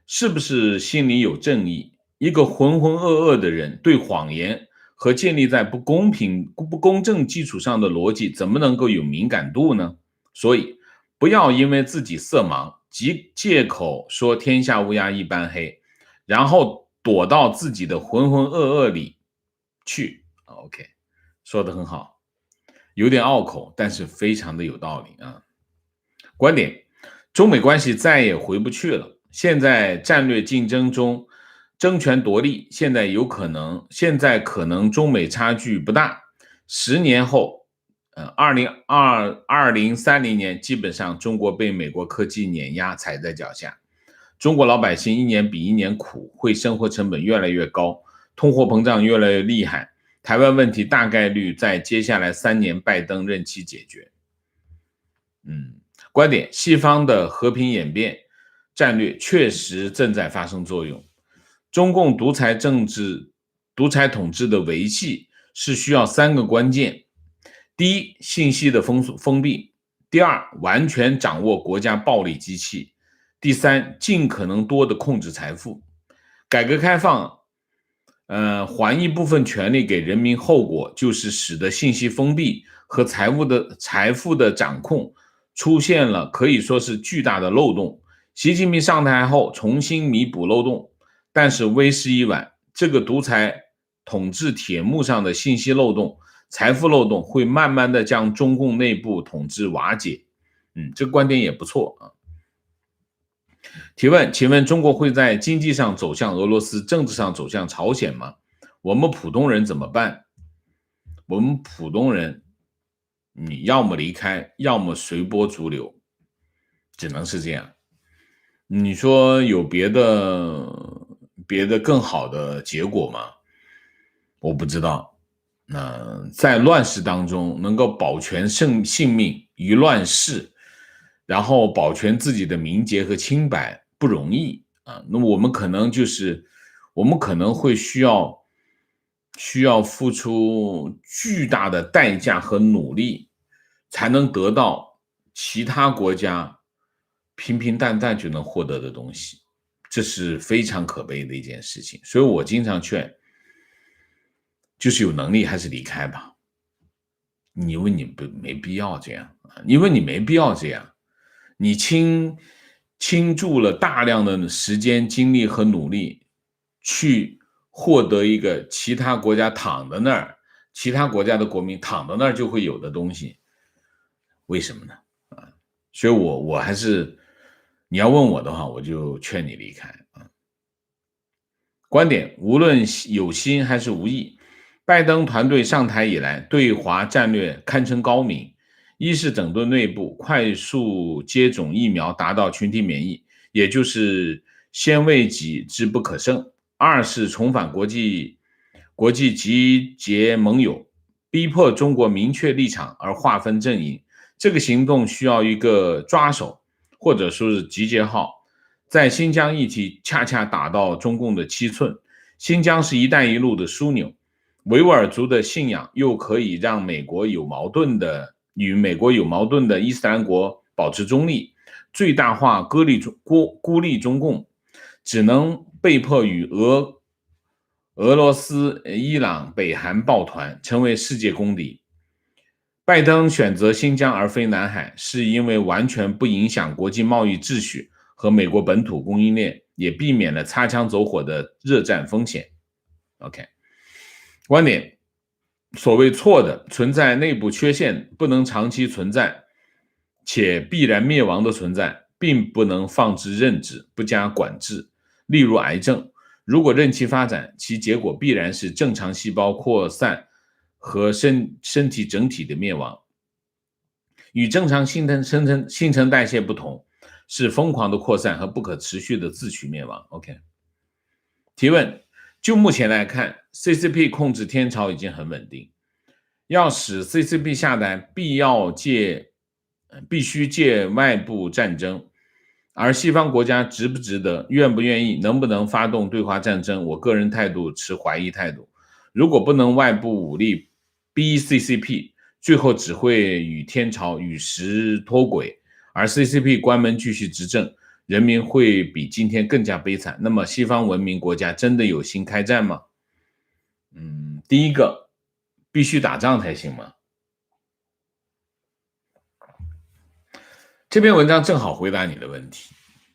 是不是心里有正义。一个浑浑噩噩的人，对谎言和建立在不公平、不公正基础上的逻辑，怎么能够有敏感度呢？所以，不要因为自己色盲，即借口说天下乌鸦一般黑，然后躲到自己的浑浑噩噩里去。OK， 说得很好，有点拗口，但是非常的有道理啊。观点：中美关系再也回不去了。现在战略竞争中争权夺利，现在可能中美差距不大。10年后2030年，基本上中国被美国科技碾压，踩在脚下。中国老百姓一年比一年苦，会生活成本越来越高，通货膨胀越来越厉害。台湾问题大概率在接下来3年拜登任期解决。观点：西方的和平演变战略确实正在发生作用。中共独裁统治的维系是需要3个关键：第一，信息的封闭；第二，完全掌握国家暴力机器；第三，尽可能多的控制财富。改革开放，还一部分权利给人民，后果就是使得信息封闭和财富的掌控出现了可以说是巨大的漏洞。习近平上台后重新弥补漏洞，但是为时已晚。这个独裁统治铁幕上的信息漏洞、财富漏洞会慢慢的将中共内部统治瓦解。这个观点也不错啊。提问：请问中国会在经济上走向俄罗斯，政治上走向朝鲜吗？我们普通人怎么办？我们普通人，你要么离开，要么随波逐流，只能是这样。你说有别的更好的结果吗？我不知道。在乱世当中能够保全性命于乱世，然后保全自己的名节和清白不容易啊。那我们可能会需要付出巨大的代价和努力，才能得到其他国家平平淡淡就能获得的东西，这是非常可悲的一件事情。所以我经常劝，就是有能力还是离开吧。因为你没必要这样，你倾注了大量的时间、精力和努力，去获得一个其他国家躺在那儿，其他国家的国民躺在那儿就会有的东西，为什么呢？所以我还是你要问我的话，我就劝你离开啊。观点，无论有心还是无意，拜登团队上台以来，对华战略堪称高明。一是整顿内部，快速接种疫苗，达到群体免疫，也就是先为己之不可胜；二是重返国际集结盟友，逼迫中国明确立场而划分阵营。这个行动需要一个抓手，或者说是集结号。在新疆议题恰恰打到中共的七寸，新疆是一带一路的枢纽，维吾尔族的信仰又可以让与美国有矛盾的伊斯兰国保持中立，最大化孤立中共，只能被迫与俄罗斯、伊朗、北韩抱团，成为世界公敌。拜登选择新疆而非南海，是因为完全不影响国际贸易秩序和美国本土供应链，也避免了擦枪走火的热战风险。OK， 观点，所谓错的存在内部缺陷，不能长期存在，且必然灭亡的存在，并不能放之任之，不加管制。例如癌症，如果任其发展，其结果必然是正常细胞扩散和身体整体的灭亡。与正常新陈代谢不同，是疯狂的扩散和不可持续的自取灭亡。OK， 提问：就目前来看 ，CCP 控制天朝已经很稳定，要使 CCP 下台，必须借外部战争，而西方国家值不值得、愿不愿意、能不能发动对华战争，我个人态度持怀疑态度。如果不能外部武力逼 CCP， 最后只会与天朝与时脱轨，而 CCP 关门继续执政，人民会比今天更加悲惨。那么西方文明国家真的有心开战吗？第一个，必须打仗才行吗？这篇文章正好回答你的问题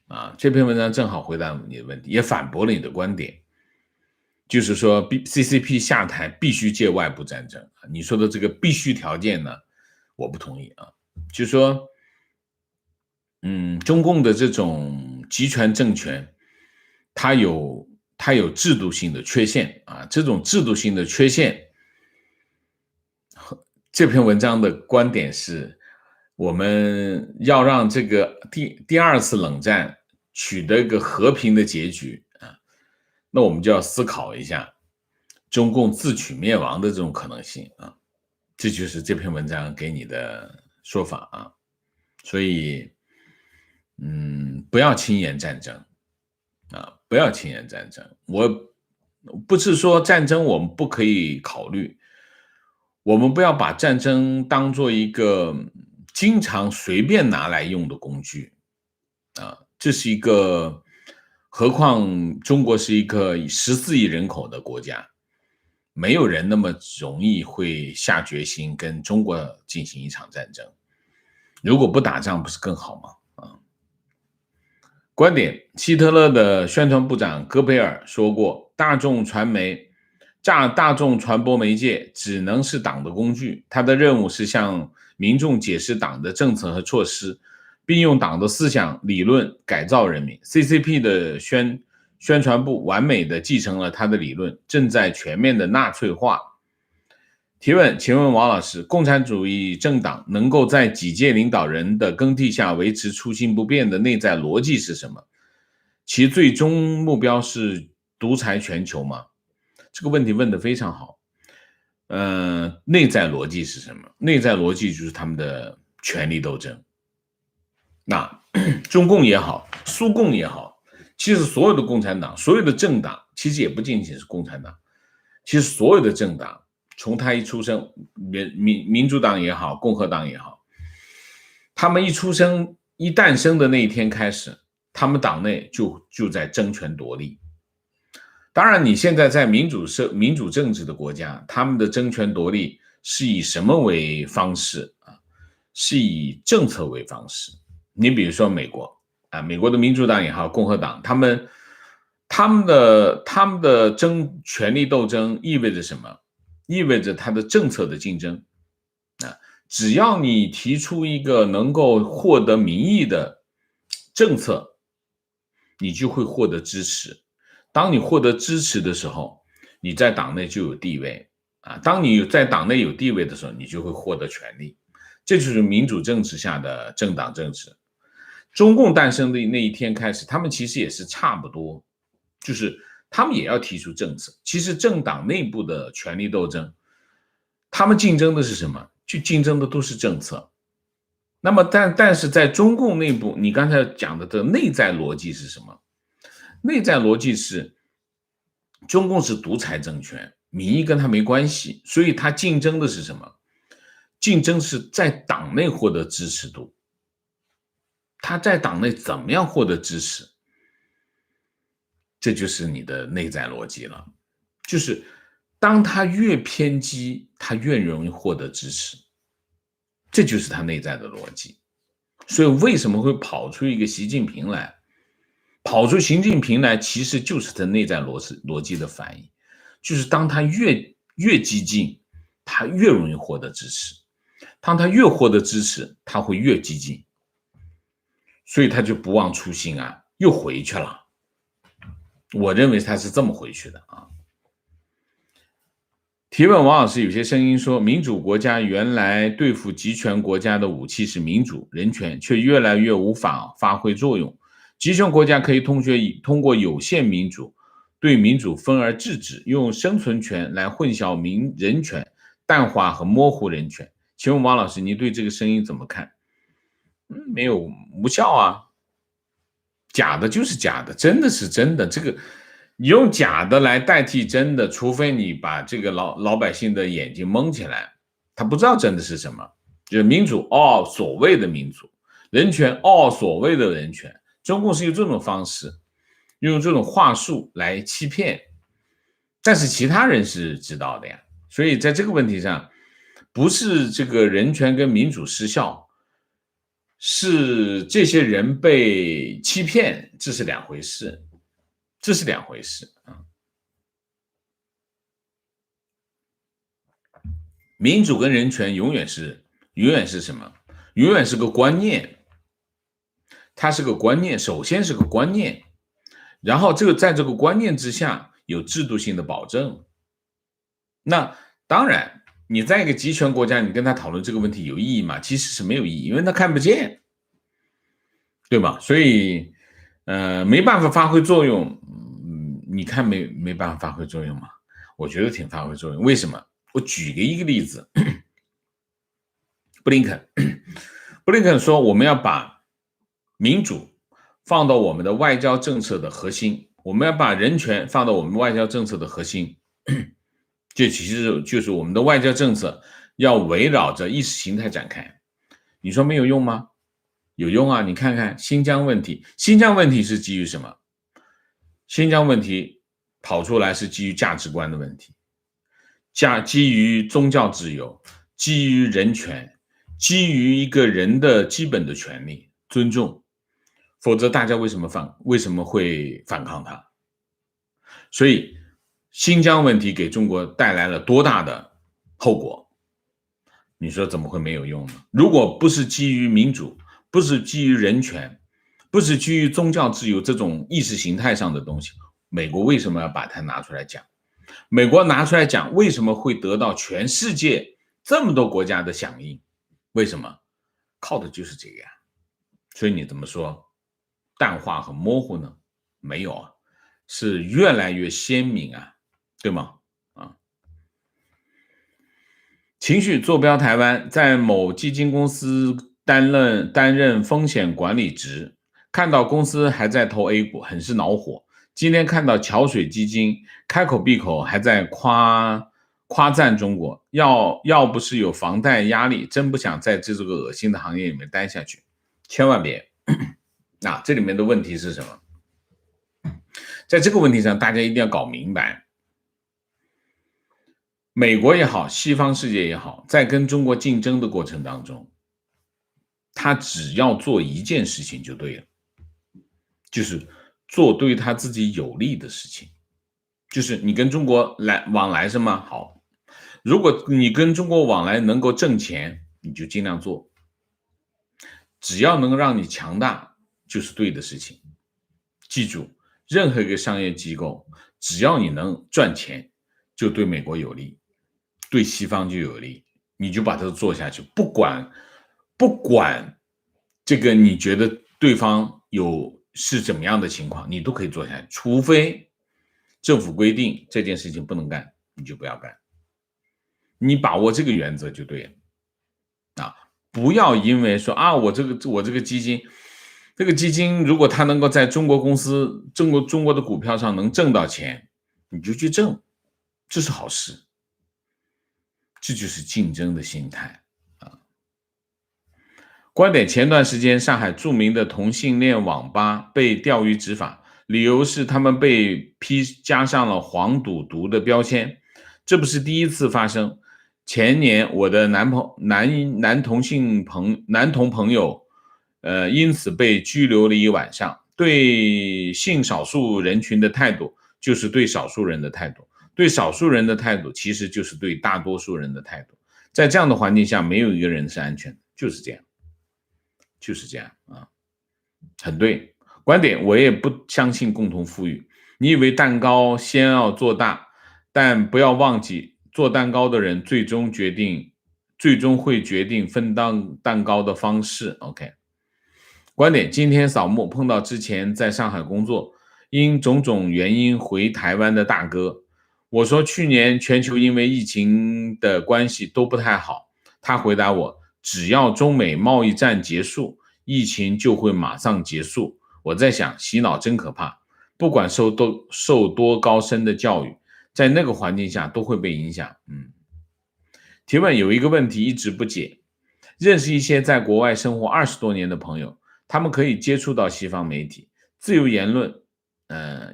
啊！这篇文章正好回答你的问题，也反驳了你的观点，就是说 CCP 下台必须借外部战争。你说的这个必须条件呢，我不同意啊。就是说，中共的这种集权政权，它有制度性的缺陷啊。这种制度性的缺陷，这篇文章的观点是，我们要让这个第二次冷战取得一个和平的结局啊，那我们就要思考一下中共自取灭亡的这种可能性啊。这就是这篇文章给你的说法啊。所以，不要轻言战争啊，不要轻言战争。我不是说战争我们不可以考虑，我们不要把战争当做一个经常随便拿来用的工具啊。这是一个，何况中国是一个14亿人口的国家，没有人那么容易会下决心跟中国进行一场战争。如果不打仗不是更好吗？观点，希特勒的宣传部长戈培尔说过，大众传播媒介只能是党的工具，他的任务是向民众解释党的政策和措施，并用党的思想理论改造人民。 CCP 的宣传部完美的继承了他的理论，正在全面的纳粹化。提问，请问王老师，共产主义政党能够在几届领导人的更替下维持初心不变的内在逻辑是什么？其最终目标是独裁全球吗？这个问题问得非常好。内在逻辑是什么？内在逻辑就是他们的权力斗争。那中共也好，苏共也好，其实所有的共产党，所有的政党，其实也不仅仅是共产党，其实所有的政党，从他一出生，民主党也好，共和党也好，他们一诞生的那一天开始，他们党内就在争权夺利。当然，你现在在民主政治的国家，他们的争权夺利是以什么为方式啊？是以政策为方式。你比如说美国啊，美国的民主党也好，共和党，他们的权力斗争意味着什么？意味着他的政策的竞争啊。只要你提出一个能够获得民意的政策，你就会获得支持。当你获得支持的时候，你在党内就有地位啊。当你在党内有地位的时候，你就会获得权利。这就是民主政治下的政党政治。中共诞生的那一天开始，他们其实也是差不多，就是他们也要提出政策。其实政党内部的权力斗争，他们竞争的是什么？去竞争的都是政策。那么但是在中共内部，你刚才讲的这内在逻辑是什么？内在逻辑是中共是独裁政权，民意跟他没关系，所以他竞争的是什么？竞争是在党内获得支持度。他在党内怎么样获得支持？这就是你的内在逻辑了。就是当他越偏激，他越容易获得支持，这就是他内在的逻辑。所以为什么会跑出一个习近平来？跑出习近平来，其实就是他内在逻辑的反应。就是当他越激进，他越容易获得支持。当他越获得支持，他会越激进。所以他就不忘初心啊，又回去了。我认为他是这么回去的啊。提问王老师，有些声音说，民主国家原来对付集权国家的武器是民主人权，却越来越无法发挥作用。集权国家可以通过有限民主对民主分而治之，用生存权来混淆人权，淡化和模糊人权。请问王老师，你对这个声音怎么看？没有，无效啊，假的就是假的，真的是真的。这个你用假的来代替真的，除非你把这个老百姓的眼睛蒙起来，他不知道真的是什么。就是民主哦，所谓的民主；人权哦，所谓的人权。中共是用这种方式，用这种话术来欺骗，但是其他人是知道的呀。所以在这个问题上，不是这个人权跟民主失效，是这些人被欺骗，这是两回事，这是两回事啊。民主跟人权永远是什么？永远是个观念，它是个观念，首先是个观念，然后在这个观念之下有制度性的保证。那当然，你在一个集权国家，你跟他讨论这个问题有意义吗？其实是没有意义，因为他看不见，对吧？所以，没办法发挥作用。你看没办法发挥作用吗？我觉得挺发挥作用。为什么？我举一个例子，布林肯说，我们要把民主放到我们的外交政策的核心，我们要把人权放到我们外交政策的核心。这其实就是我们的外交政策要围绕着意识形态展开。你说没有用吗？有用啊！你看看新疆问题，新疆问题是基于什么？新疆问题跑出来是基于价值观的问题，基于宗教自由，基于人权，基于一个人的基本的权利尊重，否则大家为什么会反抗它？所以新疆问题给中国带来了多大的后果？你说怎么会没有用呢？如果不是基于民主，不是基于人权，不是基于宗教自由这种意识形态上的东西，美国为什么要把它拿出来讲？美国拿出来讲，为什么会得到全世界这么多国家的响应？为什么？靠的就是这个呀。所以你怎么说淡化和模糊呢？没有啊，是越来越鲜明啊，对吗？情绪坐标台湾，在某基金公司担任风险管理职，看到公司还在投 A 股，很是恼火。今天看到桥水基金开口闭口还在夸赞中国，要不是有房贷压力，真不想在这个恶心的行业里面待下去。千万别。这里面的问题是什么？在这个问题上，大家一定要搞明白。美国也好，西方世界也好，在跟中国竞争的过程当中，他只要做一件事情就对了，就是做对他自己有利的事情。就是你跟中国往来是吗？好，如果你跟中国往来能够挣钱，你就尽量做，只要能让你强大就是对的事情。记住，任何一个商业机构，只要你能赚钱，就对美国有利，对西方就有利，你就把它做下去，不管这个你觉得对方是怎么样的情况，你都可以做下去，除非政府规定这件事情不能干，你就不要干。你把握这个原则就对了啊！不要因为说啊，我这个基金，这个基金如果它能够在中国公司、中国的股票上能挣到钱，你就去挣，这是好事。这就是竞争的心态啊。观点：前段时间上海著名的同性恋网吧被钓鱼执法，理由是他们被加上了黄赌毒的标签，这不是第一次发生。前年我的男同朋友，因此被拘留了一晚上。对性少数人群的态度，就是对少数人的态度；对少数人的态度，其实就是对大多数人的态度。在这样的环境下，没有一个人是安全的，就是这样，就是这样啊，很对。观点：我也不相信共同富裕。你以为蛋糕先要做大，但不要忘记。做蛋糕的人最终会决定分担蛋糕的方式。OK， 观点：今天扫墓碰到之前在上海工作，因种种原因回台湾的大哥，我说去年全球因为疫情的关系都不太好，他回答我，只要中美贸易战结束，疫情就会马上结束。我在想，洗脑真可怕，不管受多高深的教育，在那个环境下都会被影响。提问：有一个问题一直不解，认识一些在国外生活20多年的朋友，他们可以接触到西方媒体，自由言论，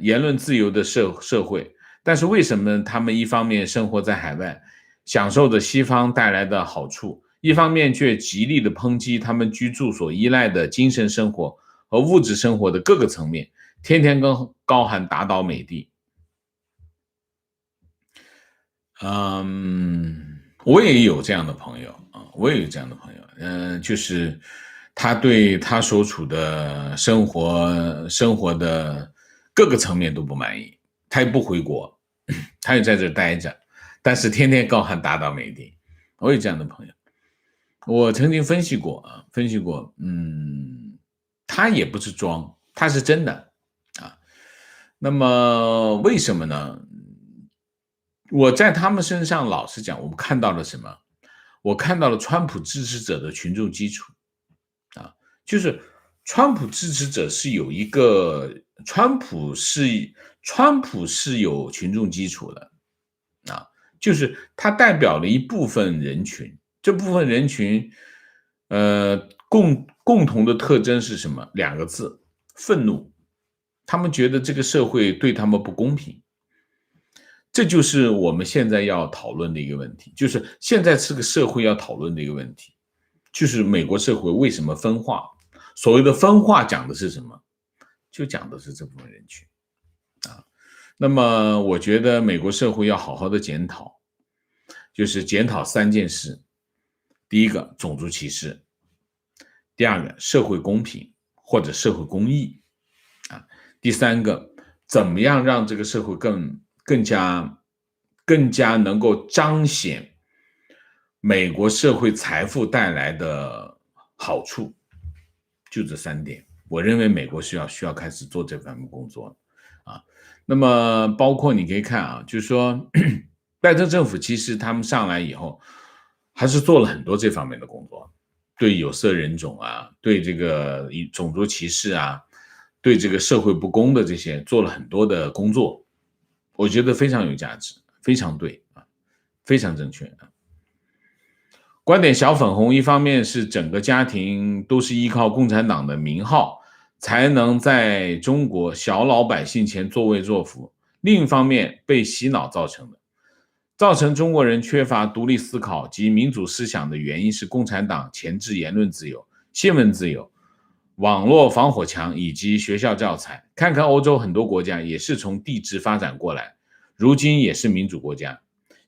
言论自由的社会，但是为什么他们一方面生活在海外，享受着西方带来的好处，一方面却极力的抨击他们居住所依赖的精神生活和物质生活的各个层面，天天跟高喊打倒美帝？我也有这样的朋友啊，就是他对他所处的生活的各个层面都不满意，他也不回国，他也在这待着，但是天天高喊打倒美帝。我有这样的朋友，我曾经分析过，他也不是装，他是真的啊。那么为什么呢？我在他们身上老实讲，我们看到了什么？我看到了川普支持者的群众基础啊，就是川普支持者是有一个川普是有群众基础的啊，就是他代表了一部分人群，这部分人群共同的特征是什么？2个字：愤怒。他们觉得这个社会对他们不公平。这就是我们现在要讨论的一个问题，就是现在这个社会要讨论的一个问题，就是美国社会为什么分化？所谓的分化讲的是什么？就讲的是这部分人群啊。那么我觉得美国社会要好好的检讨，就是检讨3件事：第一个，种族歧视；第二个，社会公平或者社会公义啊；第三个，怎么样让这个社会更加能够彰显美国社会财富带来的好处，就这3点。我认为美国需要开始做这方面工作啊。那么包括你可以看啊，就是说拜登政府其实他们上来以后，还是做了很多这方面的工作，对有色人种啊，对这个种族歧视啊，对这个社会不公的这些做了很多的工作。我觉得非常有价值，非常对啊，非常正确啊。观点：小粉红一方面是整个家庭都是依靠共产党的名号，才能在中国小老百姓前作威作福；另一方面被洗脑造成中国人缺乏独立思考及民主思想的原因是共产党钳制言论自由、新闻自由、网络防火墙以及学校教材。看看欧洲很多国家也是从帝制发展过来，如今也是民主国家。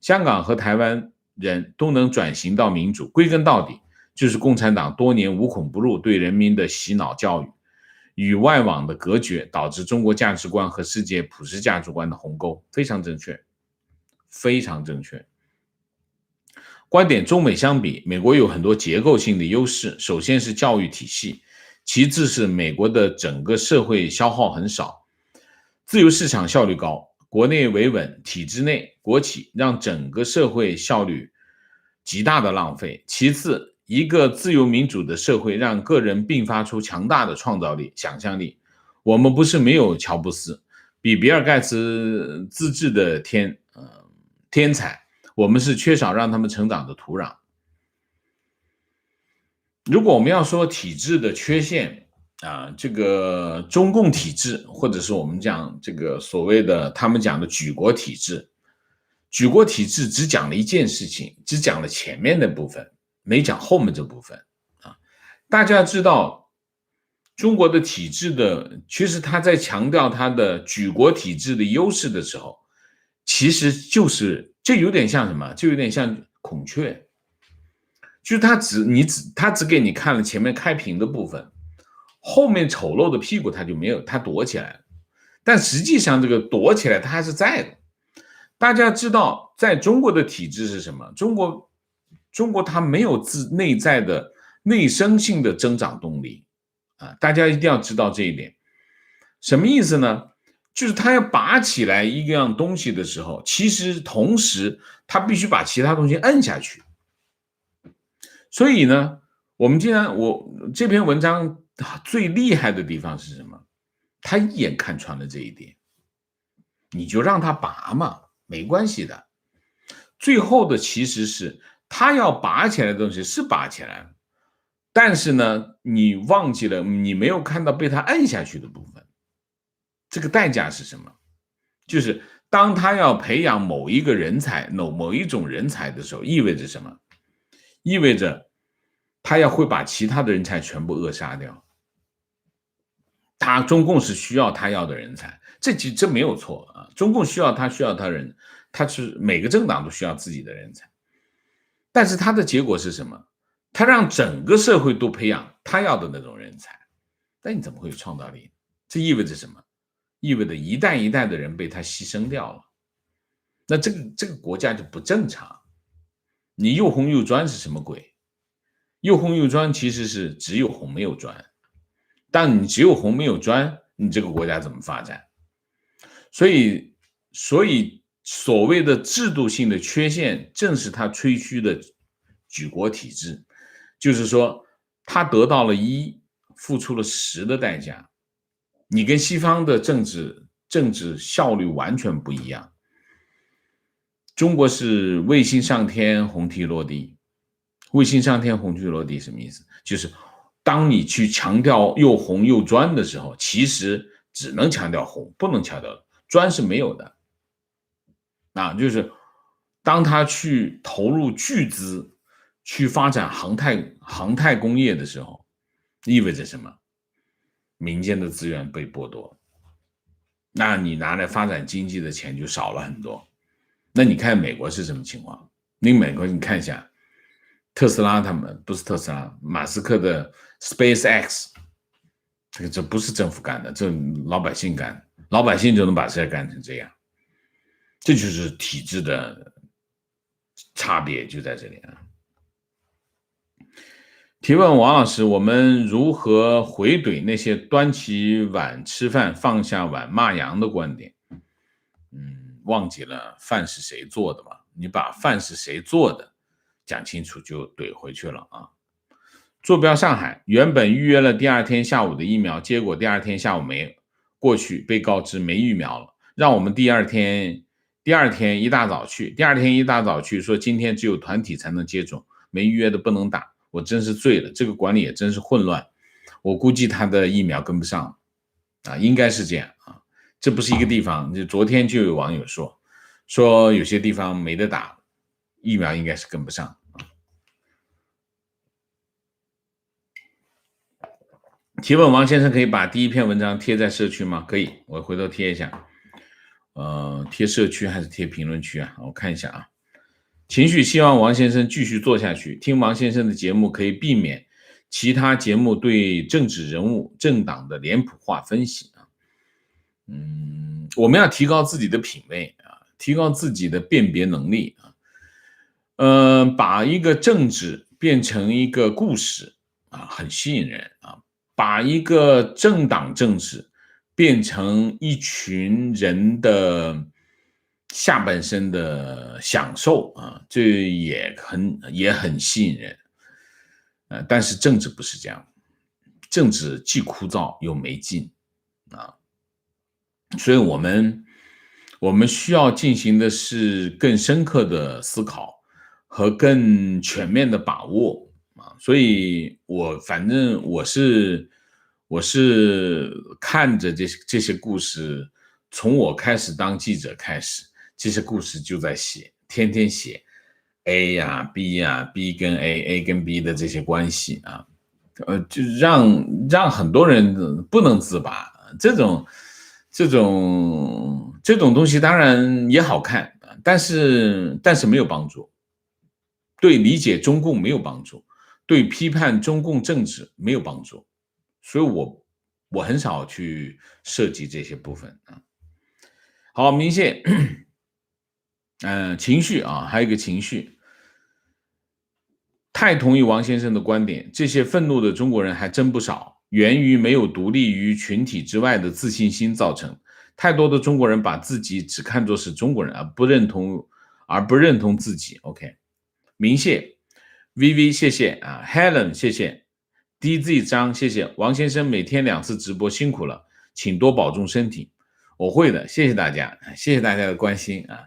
香港和台湾人都能转型到民主，归根到底就是共产党多年无孔不入对人民的洗脑教育。与外网的隔绝，导致中国价值观和世界普世价值观的鸿沟。非常正确，非常正确。观点，中美相比，美国有很多结构性的优势，首先是教育体系，其次是美国的整个社会消耗很少，自由市场效率高，国内维稳，体制内国企让整个社会效率极大的浪费。其次，一个自由民主的社会让个人迸发出强大的创造力、想象力。我们不是没有乔布斯，比比尔盖茨资质的天才，我们是缺少让他们成长的土壤。如果我们要说体制的缺陷这个中共体制，或者是我们讲这个所谓的他们讲的举国体制，举国体制只讲了一件事情，只讲了前面的部分，没讲后面这部分大家知道中国的体制的，其实他在强调他的举国体制的优势的时候，其实就是这有点像什么？就有点像孔雀，就是他只给你看了前面开屏的部分，后面丑陋的屁股他就没有，他躲起来了。但实际上这个躲起来他还是在的。大家知道在中国的体制是什么？中国它没有内在的内生性的增长动力大家一定要知道这一点。什么意思呢？就是他要拔起来一样东西的时候，其实同时他必须把其他东西摁下去。所以呢，我这篇文章最厉害的地方是什么？他一眼看穿了这一点，你就让他拔嘛，没关系的。最后的其实是他要拔起来的东西是拔起来了，但是呢，你忘记了，你没有看到被他摁下去的部分。这个代价是什么？就是当他要培养某一个人才、某一种人才的时候，意味着什么？意味着他会把其他的人才全部扼杀掉。中共是需要他要的人才，这没有错中共需要他人，他是每个政党都需要自己的人才，但是他的结果是什么？他让整个社会都培养他要的那种人才，那你怎么会有创造力？这意味着什么？意味着一代一代的人被他牺牲掉了，那这个国家就不正常。你又红又专是什么鬼？又红又专其实是只有红没有专，但你只有红没有专，你这个国家怎么发展？所以所谓的制度性的缺陷，正是他吹嘘的举国体制，就是说他得到了1，付出了10的代价。你跟西方的政治效率完全不一样。中国是卫星上天，红旗落地。卫星上天，红旗落地什么意思？就是当你去强调又红又专的时候，其实只能强调红，不能强调专是没有的。就是当他去投入巨资去发展航太工业的时候，意味着什么？民间的资源被剥夺，那你拿来发展经济的钱就少了很多。那你看美国是什么情况？美国你看一下特斯拉，不是特斯拉，马斯克的 SpaceX， 这不是政府干的，这老百姓干的，老百姓就能把事干成这样，这就是体制的差别就在这里提问王老师，我们如何回怼那些端起碗吃饭放下碗骂羊的观点？忘记了饭是谁做的嘛？你把饭是谁做的讲清楚就怼回去了坐标上海，原本预约了第2天下午的疫苗，结果第2天下午没过去，被告知没疫苗了，让我们第二天一大早去，说今天只有团体才能接种，没预约的不能打。我真是醉了，这个管理也真是混乱。我估计他的疫苗跟不上应该是这样这不是一个地方，就昨天就有网友说有些地方没得打，疫苗应该是跟不上提问王先生，可以把第1篇文章贴在社区吗？可以，我回头贴一下。贴社区还是贴评论区我看一下情绪希望王先生继续做下去，听王先生的节目可以避免其他节目对政治人物、政党的脸谱化分析啊。我们要提高自己的品味啊，提高自己的辨别能力啊。把一个政治变成一个故事啊，很吸引人啊。把一个政党政治变成一群人的下半生的享受啊，这也很吸引人。但是政治不是这样，政治既枯燥又没劲啊。所以我们需要进行的是更深刻的思考和更全面的把握啊。所以反正我是看着这些故事，从我开始当记者开始，这些故事就在写，天天写 A 呀 B 呀 B 跟 A 跟 B 的这些关系啊。就让很多人不能自拔。这种东西当然也好看，但是没有帮助，对理解中共没有帮助，对批判中共政治没有帮助，所以我很少去涉及这些部分啊。好，明谢，情绪啊，还有一个情绪。太同意王先生的观点，这些愤怒的中国人还真不少，源于没有独立于群体之外的自信心造成。太多的中国人把自己只看作是中国人，而不认同自己。OK， 明谢 VV 谢谢啊 ，Helen 谢谢 ，DZ 张谢谢，王先生每天2次直播辛苦了，请多保重身体。我会的，谢谢大家，谢谢大家的关心啊。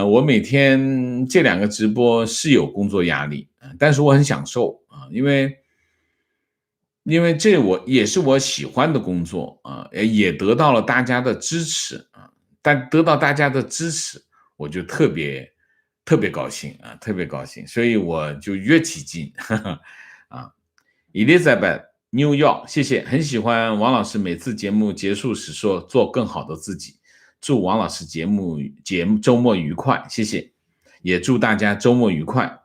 我每天这2个直播是有工作压力，但是我很享受啊，因为这也是我喜欢的工作啊，也得到了大家的支持啊。但得到大家的支持，我就特别高兴啊，特别高兴，所以我就越起劲啊。Elizabeth New York 谢谢，很喜欢王老师每次节目结束时说做更好的自己。祝王老师节目周末愉快，谢谢，也祝大家周末愉快。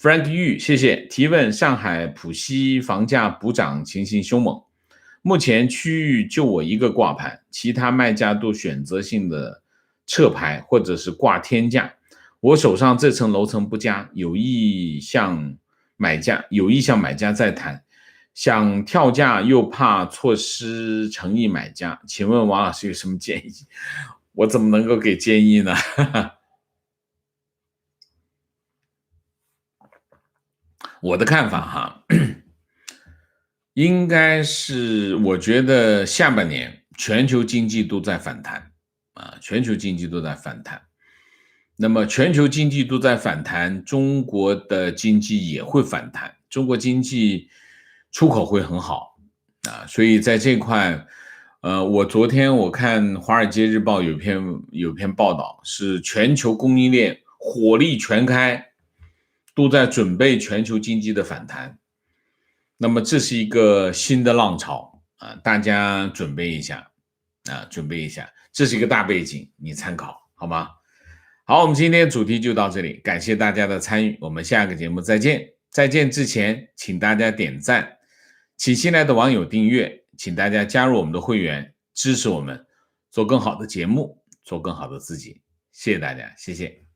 Frank Yu 谢谢提问，上海浦西房价补涨情形凶猛，目前区域就我一个挂牌，其他卖家都选择性的撤牌或者是挂天价，我手上这层楼层不佳，有意向买家再谈，想跳价又怕错失诚意买家，请问王老师有什么建议？我怎么能够给建议呢？我的看法哈，应该是我觉得下半年全球经济都在反弹啊，全球经济都在反弹。那么全球经济都在反弹，中国的经济也会反弹，中国经济出口会很好啊，所以在这块，昨天我看《华尔街日报》有篇报道，是全球供应链火力全开，都在准备全球经济的反弹。那么这是一个新的浪潮啊，大家准备一下啊，准备一下，这是一个大背景，你参考好吗？好，我们今天主题就到这里，感谢大家的参与，我们下个节目再见。再见之前，请大家点赞，请新来的网友订阅，请大家加入我们的会员，支持我们做更好的节目，做更好的自己。谢谢大家，谢谢。